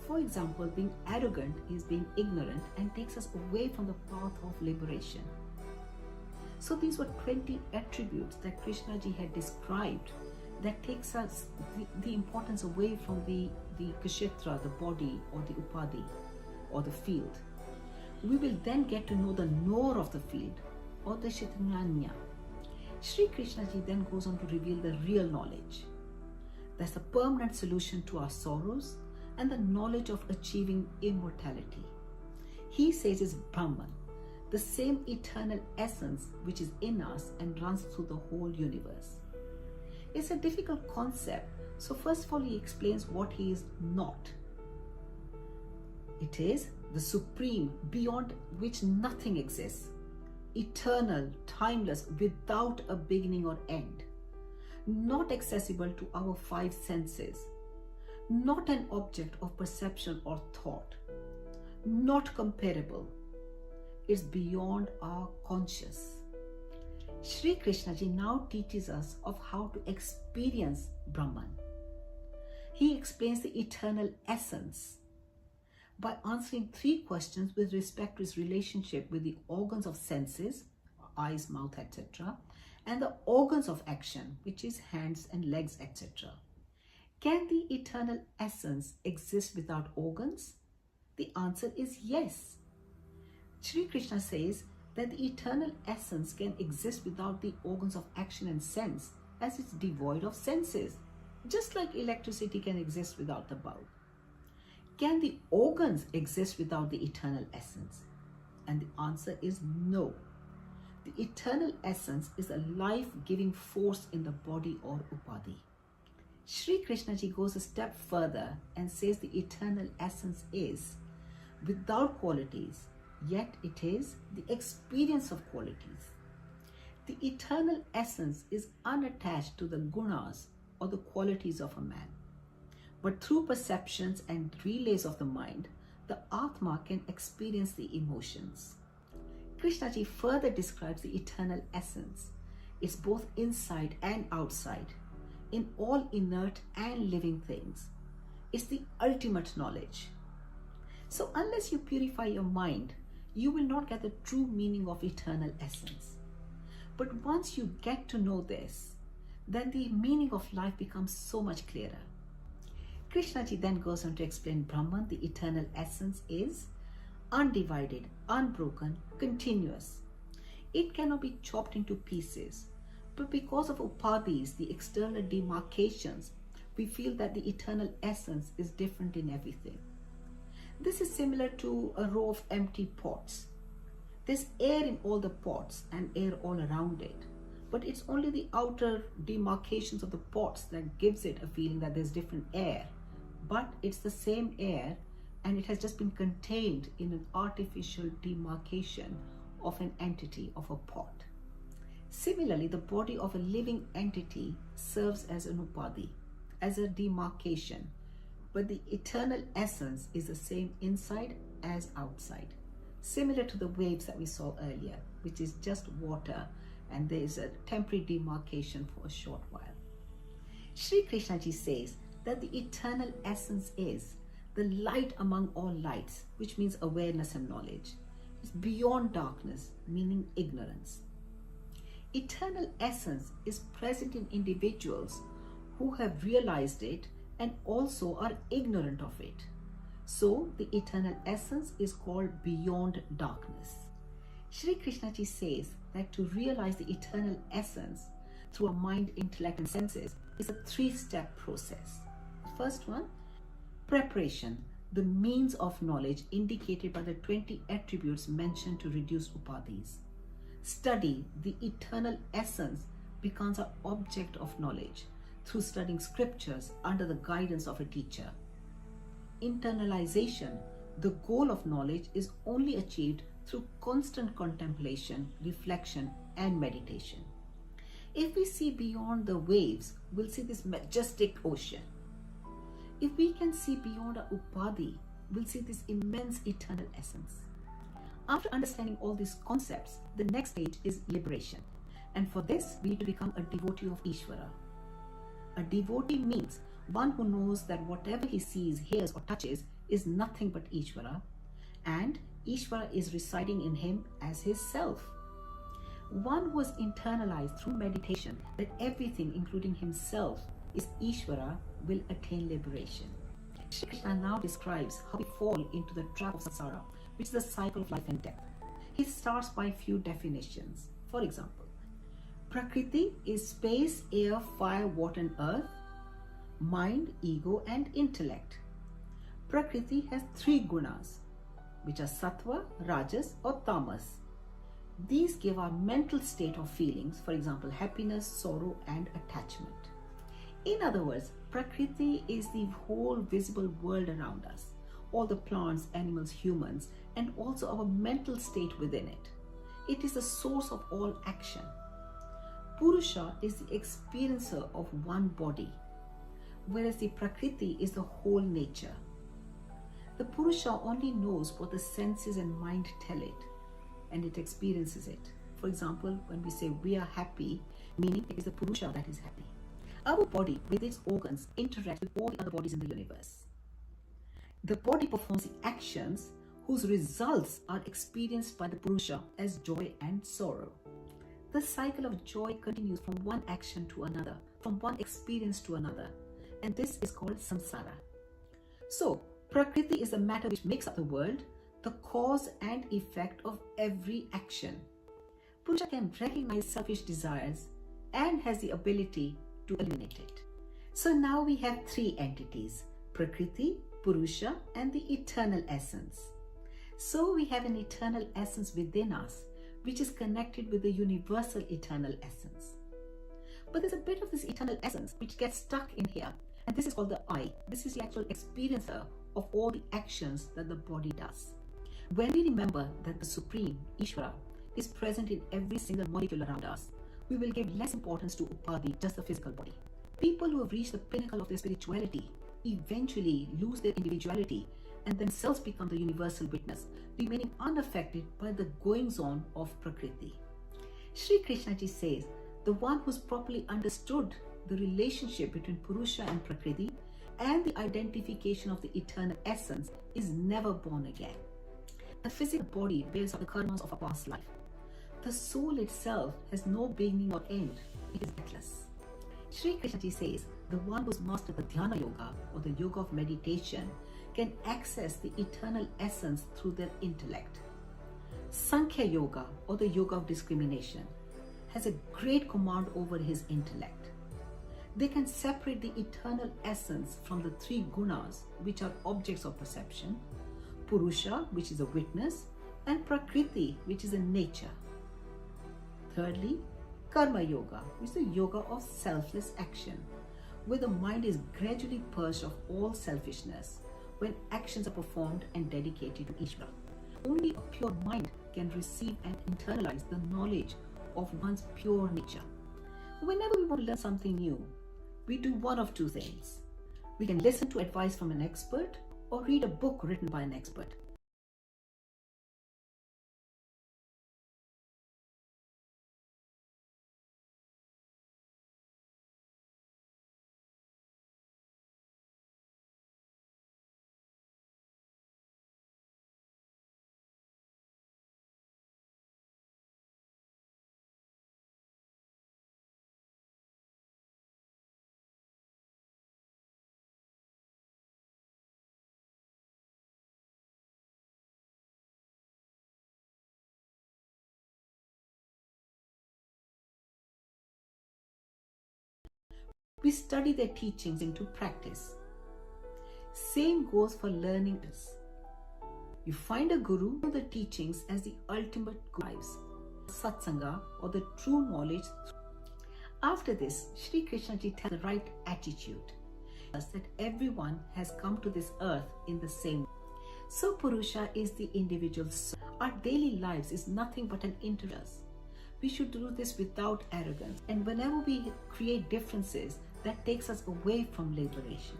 For example, being arrogant is being ignorant and takes us away from the path of liberation. So these were 20 attributes that Krishnaji had described that takes us the importance away from the kshetra, the body, or the upadhi, or the field. We will then get to know the knower of the field, or the Kshetrajna. Sri Krishnaji then goes on to reveal the real knowledge. That's the permanent solution to our sorrows and the knowledge of achieving immortality. He says it's Brahman, the same eternal essence which is in us and runs through the whole universe. It's a difficult concept, so first of all he explains what he is not. It is the supreme, beyond which nothing exists, eternal, timeless, without a beginning or end, not accessible to our five senses, not an object of perception or thought, not comparable. It's beyond our conscious. Sri Krishnaji now teaches us of how to experience Brahman. He explains the eternal essence by answering three questions with respect to his relationship with the organs of senses, eyes, mouth, etc., and the organs of action, which is hands and legs, etc. Can the eternal essence exist without organs? The answer is yes. Sri Krishna says that the eternal essence can exist without the organs of action and sense, as it's devoid of senses, just like electricity can exist without the bulb. Can the organs exist without the eternal essence? And the answer is no. The eternal essence is a life-giving force in the body or upadhi. Sri Krishnaji goes a step further and says the eternal essence is without qualities, yet it is the experience of qualities. The eternal essence is unattached to the gunas or the qualities of a man. But through perceptions and relays of the mind, the Atma can experience the emotions. Krishnaji further describes the eternal essence. It's both inside and outside, in all inert and living things. It's the ultimate knowledge. So unless you purify your mind, you will not get the true meaning of eternal essence. But once you get to know this, then the meaning of life becomes so much clearer. Krishnaji then goes on to explain Brahman, the eternal essence, is undivided, unbroken, continuous. It cannot be chopped into pieces, but because of upadhis, the external demarcations, we feel that the eternal essence is different in everything. This is similar to a row of empty pots. There's air in all the pots and air all around it, but it's only the outer demarcations of the pots that gives it a feeling that there's different air. But it's the same air, and it has just been contained in an artificial demarcation of an entity, of a pot. Similarly, the body of a living entity serves as an upadhi, as a demarcation, but the eternal essence is the same inside as outside, similar to the waves that we saw earlier, which is just water, and there is a temporary demarcation for a short while. Sri Krishnaji says that the eternal essence is the light among all lights, which means awareness and knowledge. It's beyond darkness, meaning ignorance. Eternal essence is present in individuals who have realized it and also are ignorant of it. So the eternal essence is called beyond darkness. Sri Krishnaji says that to realize the eternal essence through our mind, intellect and senses is a three-step process. First one, preparation, the means of knowledge indicated by the 20 attributes mentioned to reduce upadhis. Study, the eternal essence becomes our object of knowledge through studying scriptures under the guidance of a teacher. Internalization, the goal of knowledge, is only achieved through constant contemplation, reflection and meditation. If we see beyond the waves, we'll see this majestic ocean. If we can see beyond our upadhi, we'll see this immense eternal essence. After understanding all these concepts, the next stage is liberation. And for this, we need to become a devotee of Ishvara. A devotee means one who knows that whatever he sees, hears or touches is nothing but Ishvara, and Ishvara is residing in him as his self. One who has internalized through meditation that everything, including himself, is Ishvara, will attain liberation. Shri Krishna now describes how we fall into the trap of samsara, which is the cycle of life and death. He starts by a few definitions. For example, Prakriti is space, air, fire, water and earth, mind, ego and intellect. Prakriti has 3 gunas, which are sattva, rajas or tamas. These give our mental state of feelings, for example, happiness, sorrow and attachment. In other words, Prakriti is the whole visible world around us, all the plants, animals, humans, and also our mental state within it. It is the source of all action. Purusha is the experiencer of one body, whereas the Prakriti is the whole nature. The Purusha only knows what the senses and mind tell it, and it experiences it. For example, when we say we are happy, meaning it is the Purusha that is happy. Our body, with its organs, interacts with all the other bodies in the universe. The body performs the actions whose results are experienced by the Purusha as joy and sorrow. The cycle of joy continues from one action to another, from one experience to another, and this is called samsara. So, Prakriti is the matter which makes up the world, the cause and effect of every action. Purusha can recognize selfish desires and has the ability to eliminate it. So now we have 3 entities, Prakriti, Purusha and the eternal essence. So we have an eternal essence within us, which is connected with the universal eternal essence. But there's a bit of this eternal essence which gets stuck in here, and this is called the I. This is the actual experiencer of all the actions that the body does. When we remember that the Supreme, Ishvara, is present in every single molecule around us, we will give less importance to Upadhi, just the physical body. People who have reached the pinnacle of their spirituality eventually lose their individuality and themselves become the universal witness, remaining unaffected by the goings-on of Prakriti. Sri Krishna ji says, the one who's properly understood the relationship between Purusha and Prakriti and the identification of the eternal essence is never born again. The physical body bears up the karmas of a past life. The soul itself has no beginning or end. It is deathless. Sri Krishna ji says, the one who's mastered the Dhyana Yoga or the Yoga of meditation can access the eternal essence through their intellect. Sankhya Yoga or the Yoga of discrimination has a great command over his intellect. They can separate the eternal essence from the 3 gunas, which are objects of perception, Purusha, which is a witness, and Prakriti, which is a nature. Thirdly, Karma Yoga, which is the yoga of selfless action, where the mind is gradually purged of all selfishness when actions are performed and dedicated to Ishvara. Only a pure mind can receive and internalize the knowledge of one's pure nature. Whenever we want to learn something new, we do one of 2 things. We can listen to advice from an expert or read a book written by an expert. We study their teachings into practice. Same goes for learning this. You find a guru for the teachings as the ultimate lives, satsanga or the true knowledge. After this, Sri Krishna ji has the right attitude, that everyone has come to this earth in the same way. So Purusha is the individual soul. Our daily lives is nothing but an interest. We should do this without arrogance, and whenever we create differences, that takes us away from liberation.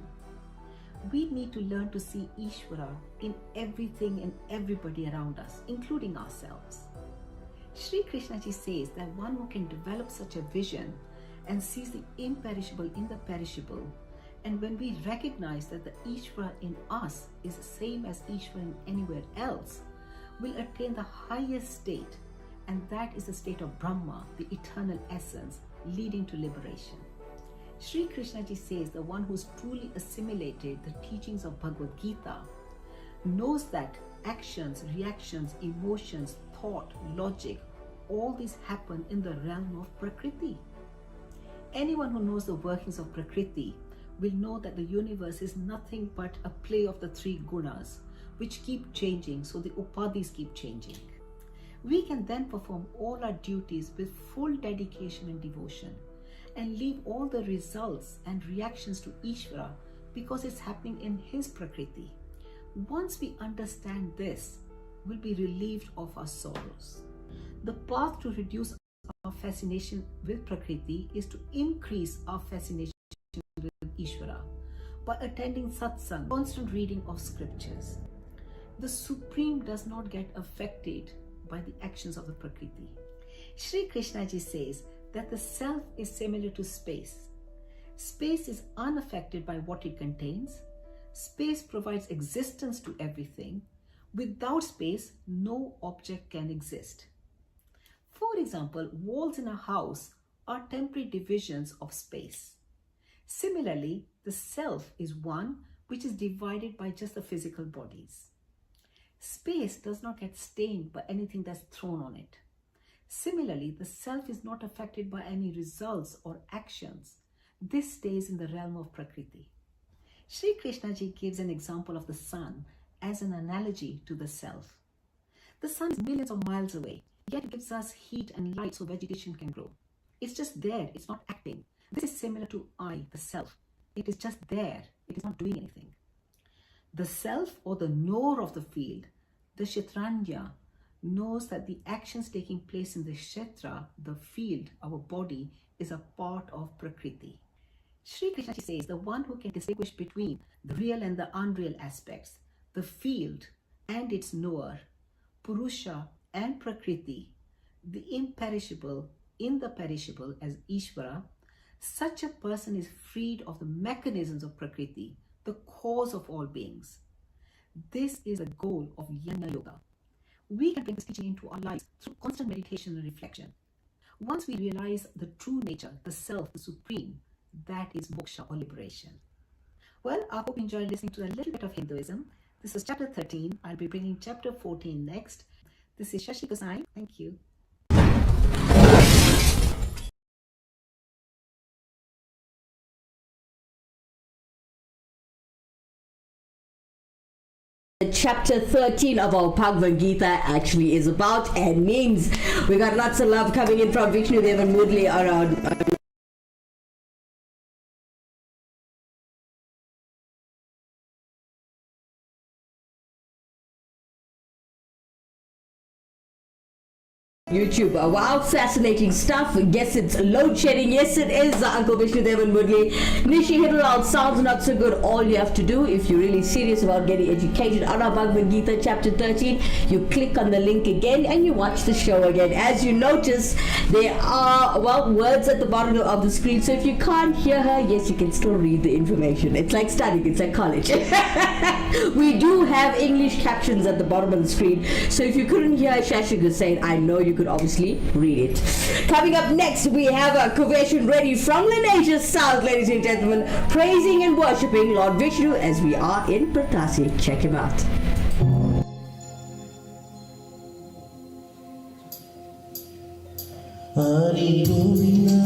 We need to learn to see Ishvara in everything and everybody around us, including ourselves. Sri Krishna ji says that one who can develop such a vision and sees the imperishable in the perishable, and when we recognize that the Ishvara in us is the same as Ishvara in anywhere else, will attain the highest state and that is the state of Brahma, the eternal essence, leading to liberation. Sri Krishna ji says the one who's truly assimilated the teachings of Bhagavad Gita knows that actions, reactions, emotions, thought, logic, all these happen in the realm of Prakriti. Anyone who knows the workings of Prakriti will know that the universe is nothing but a play of the three gunas, which keep changing, so the upadhis keep changing. We can then perform all our duties with full dedication and devotion and leave all the results and reactions to Ishvara because it's happening in his Prakriti. Once we understand this, we'll be relieved of our sorrows. The path to reduce our fascination with Prakriti is to increase our fascination with Ishvara by attending satsang, constant reading of scriptures. The Supreme does not get affected by the actions of the Prakriti. Sri Krishna ji says that the self is similar to space. Space is unaffected by what it contains. Space provides existence to everything. Without space, no object can exist. For example, walls in a house are temporary divisions of space. Similarly, the self is one which is divided by just the physical bodies. Space does not get stained by anything that's thrown on it. Similarly, the self is not affected by any results or actions. This stays in the realm of Prakriti. Sri Krishna ji gives an example of the sun as an analogy to the self. The sun is millions of miles away, yet it gives us heat and light so vegetation can grow. It's just there, it's not acting. This is similar to I, the self. It is just there, it is not doing anything. The self, or the knower of the field, the Kshetranya, knows that the actions taking place in the Kshetra, the field, our body, is a part of Prakriti. Sri Krishna says the one who can distinguish between the real and the unreal aspects, the field and its knower, Purusha and Prakriti, the imperishable in the perishable as Ishvara, such a person is freed of the mechanisms of Prakriti, the cause of all beings. This is the goal of Jnana Yoga. We can bring this teaching into our lives through constant meditation and reflection. Once we realize the true nature, the self, the supreme, that is moksha or liberation. Well, I hope you enjoyed listening to a little bit of Hinduism. This is chapter 13. I'll be bringing chapter 14 next. This is Shashi Gosai. Thank you. Chapter 13 of our Bhagavad Gita actually is about and means. We got lots of love coming in from Vishnu Devan Murli around YouTube. Wow, fascinating stuff. Yes, it's load shedding. Yes, it is. Uncle Vishnu Devan Murli. Nishi Heeralal sounds not so good. All you have to do, if you're really serious about getting educated on our Bhagavad Gita chapter 13, you click on the link again and you watch the show again. As you notice, there are, well, words at the bottom of the screen. So if you can't hear her, yes, you can still read the information. It's like studying. It's like college. We do have English captions at the bottom of the screen. So if you couldn't hear Shashi Gosai, I know you could obviously read it. Coming up next, we have a conversion ready from Lenasia South, ladies and gentlemen, praising and worshipping Lord Vishnu as we are in Pratasi. Check him out. Hari Govinda,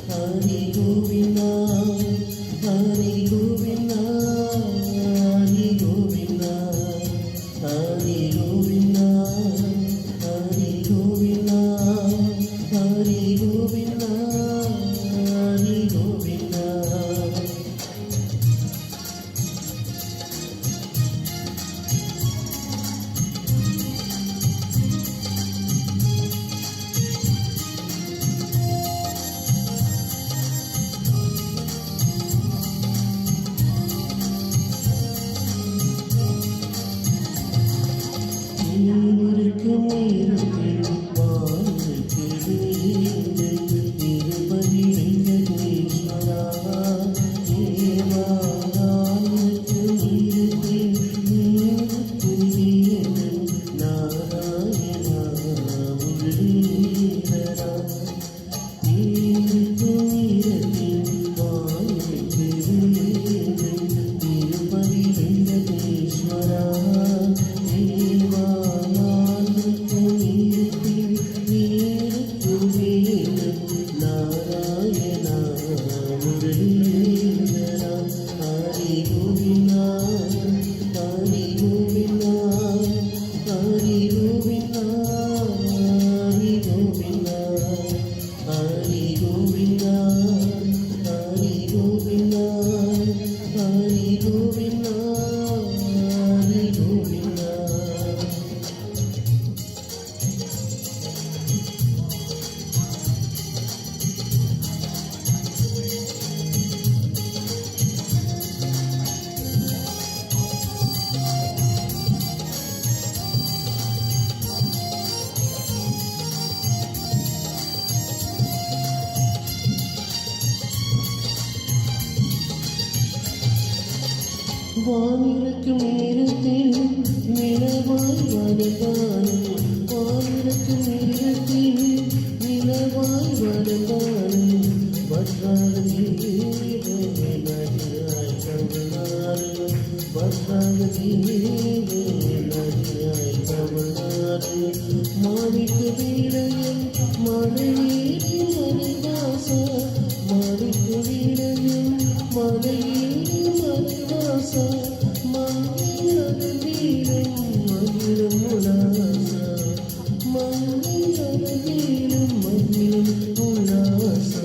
Hari Govinda, Hari Govinda, Hari Govinda, Hari Govinda, Hari Govinda, Hari Govinda, Hari Govinda. Narayana வானிறக்கும் நேரத்தில் நிலவாய் வளர்ந்தாலும் வானிறக்கும் நேரத்தில் நிலவாய் வளர்ந்தாலும் வற்றாத நீரே நதியாய் கவனாலும் வற்றாத நீரே நதியாய் கவனாலும் மாணிக்க வீரையும் மலையேறி மலைவாசா மாணிக்க வீரையும் மலையேறி மலைவாசா மங்கையத வீரம் மகிழும் உலாசா மங்கையத வீரம் மகிழும் உலாசா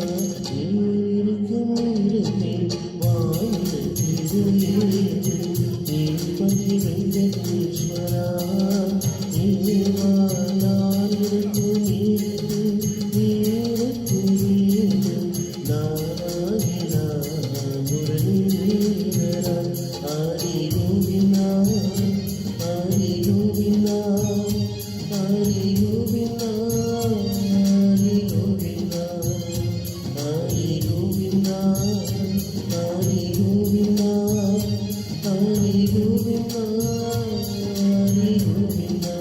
இருக்கும் இருந்தேன் வாயிரத்திலே நீர்பதி வெங்கடேஸ்வரா தேவா நான் இருக்கும் நீருக்கு நாராயணா முரளீதரா ஹரி கோவிந்தா ஹரி கோவிந்தா ஹரி கோவிந்தா ஹரி கோவிந்தா ஹரி கோவிந்தா ஹரி கோவிந்தா ஹரி கோவிந்தா ஹரி கோவிந்தா.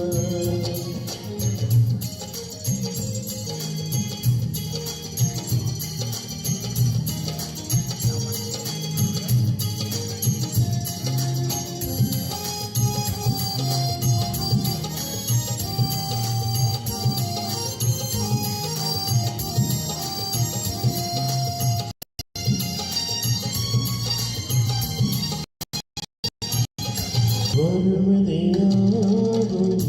வருவதையாகும்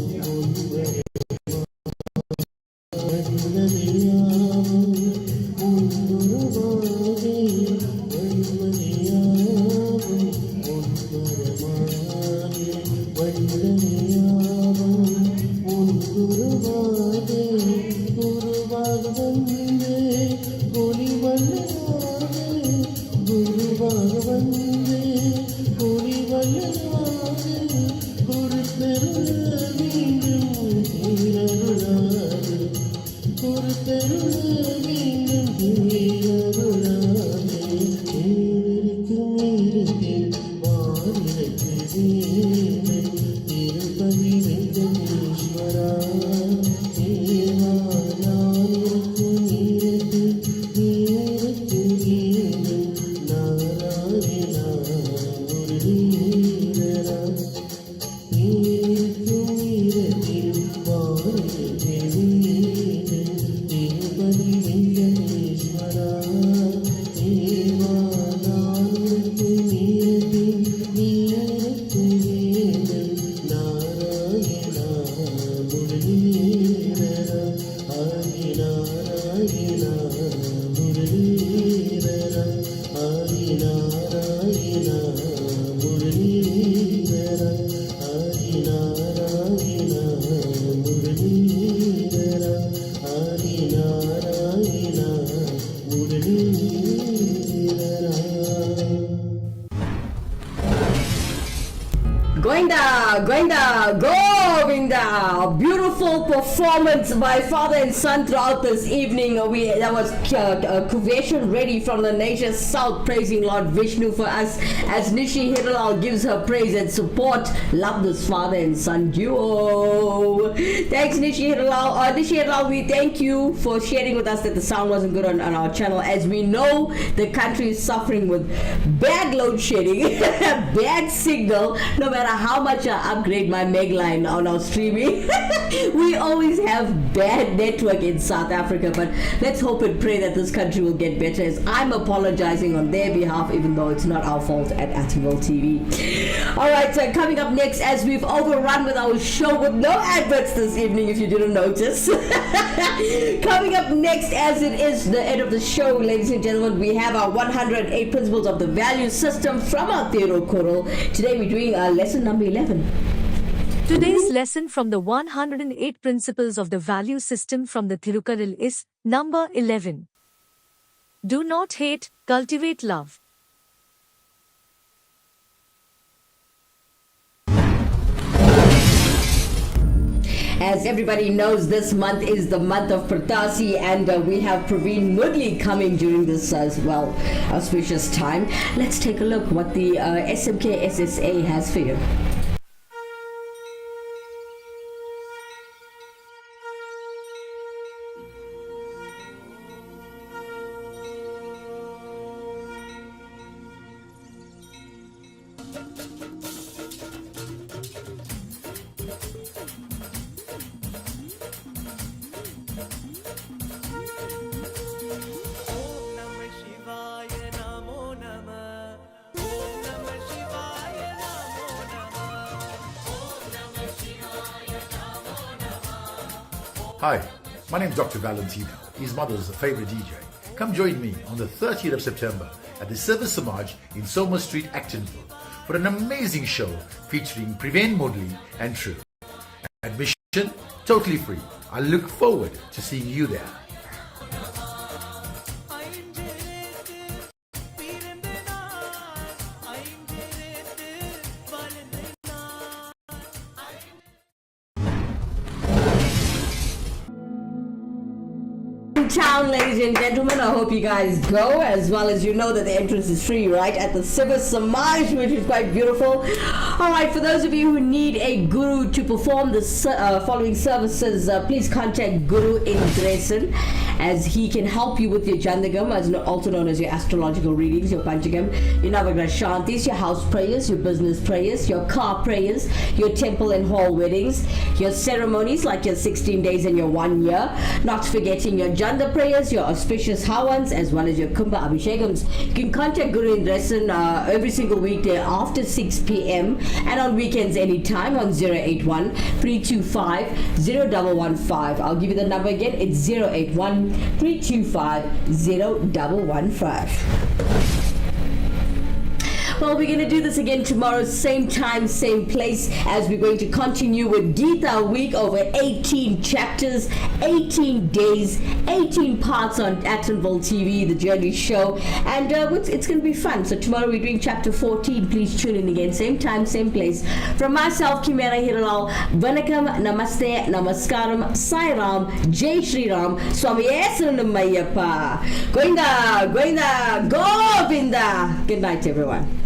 வருவதையாகும் உன்னுருவாகே வருவதையாகும் உன்வரமாகே வருவதையாகும் உன்னுருவாகே குருவாக வந்தே ஒளிவல்லனாகே குருவாக வந்தே ஒளிவல்லனாகே குருத்தருள மீண்டும் தீரருளாது குருத்தருள மீண்டும் தீரருளாது இருக்கும் நேரத்தில் வாரிற்கு வேணும் திருப்பதி வெங்கடேஸ்வரா தேவா நான் இருக்கும் நேரத்தில் நேருக்கு வேணும் நாராயணா முரளீதரா நீருக்கும் நீரத்தில் வாரிற்கு வேணும் திருப்பதி வெங்கடேஸ்வரா தேவா நான் இருக்கும் நேரத்தில் நீருக்கு வேணும் Narayana முரளீதரா Hari Narayana முரளீதரா Hari Narayana முரளீதரா Hari Narayana முரளீதரா Hari Narayana முரளீதரா. Goinda, Goinda, Govinda! Beautiful performance by father and son throughout this evening. That was Kuvation ready from the nation's south, praising Lord Vishnu for us as Nishi Heeralal gives her praise and support. Love this father and son duo. Thanks, Nishi Heeralal. Nishi Heeralal, we thank you for sharing with us that the sound wasn't good on our channel. As we know, the country is suffering with bad load shedding, bad signal. No matter how much I upgrade my meg line on our streaming, we always have bad network in South Africa. But let's hope and pray that this country will get better, as I'm apologizing on their behalf, even though it's not our fault at Actonville TV. Alright, so coming up next, as we've overrun with our show with no adverts this evening, if you didn't notice. Coming up next, as it is the end of the show, ladies and gentlemen, we have our 108 principles of the value system from our Theodore Koral. Today we're doing lesson number 11. Today's lesson from the 108 principles of the value system from the Thirukural is number 11. Do not hate, cultivate love. As everybody knows, this month is the month of Pratasi, and we have Praveen Mudli coming during this as well auspicious time. Let's take a look what the SMK SSA has for you. Hi, my name is Dr. Valentino, his mother's favorite DJ. Come join me on the 30th of September at the Service Samaj in Somers Street, Actonville for an amazing show featuring Praveen Mudli and True. Admission totally free. I look forward to seeing you there. Town, ladies and gentlemen, I hope you guys go, as well as you know that the entrance is free, right, at the Service Samaj, which is quite beautiful. Alright, for those of you who need a guru to perform the following services, please contact Guru in Dresden, as he can help you with your Jandagam, as also known as your astrological readings, your Panchagam, your Navagrah Shantis, your house prayers, your business prayers, your car prayers, your temple and hall weddings, your ceremonies like your 16 days and your 1 year, not forgetting your Janda prayers, your auspicious Hawans, as well as your Kumbha Abhishekams. You can contact Guru in Dresden every single weekday after 6 p.m. and on weekends anytime on 081 325 0115. I'll give you the number again. It's 081 325 0115. Well, we're going to do this again tomorrow, same time, same place, as we're going to continue with Geeta week over 18 chapters, 18 days, 18 parts on Actonville TV, the Journey Show, and it's going to be fun. So tomorrow we're doing chapter 14. Please tune in again, same time, same place. From myself, Kimera, Heeralal, Vanakam, Namaste, Namaskaram, Sai Ram, Jai Shri Ram, Swami Esranam Goinda, Goinda, Govinda. Good night, everyone.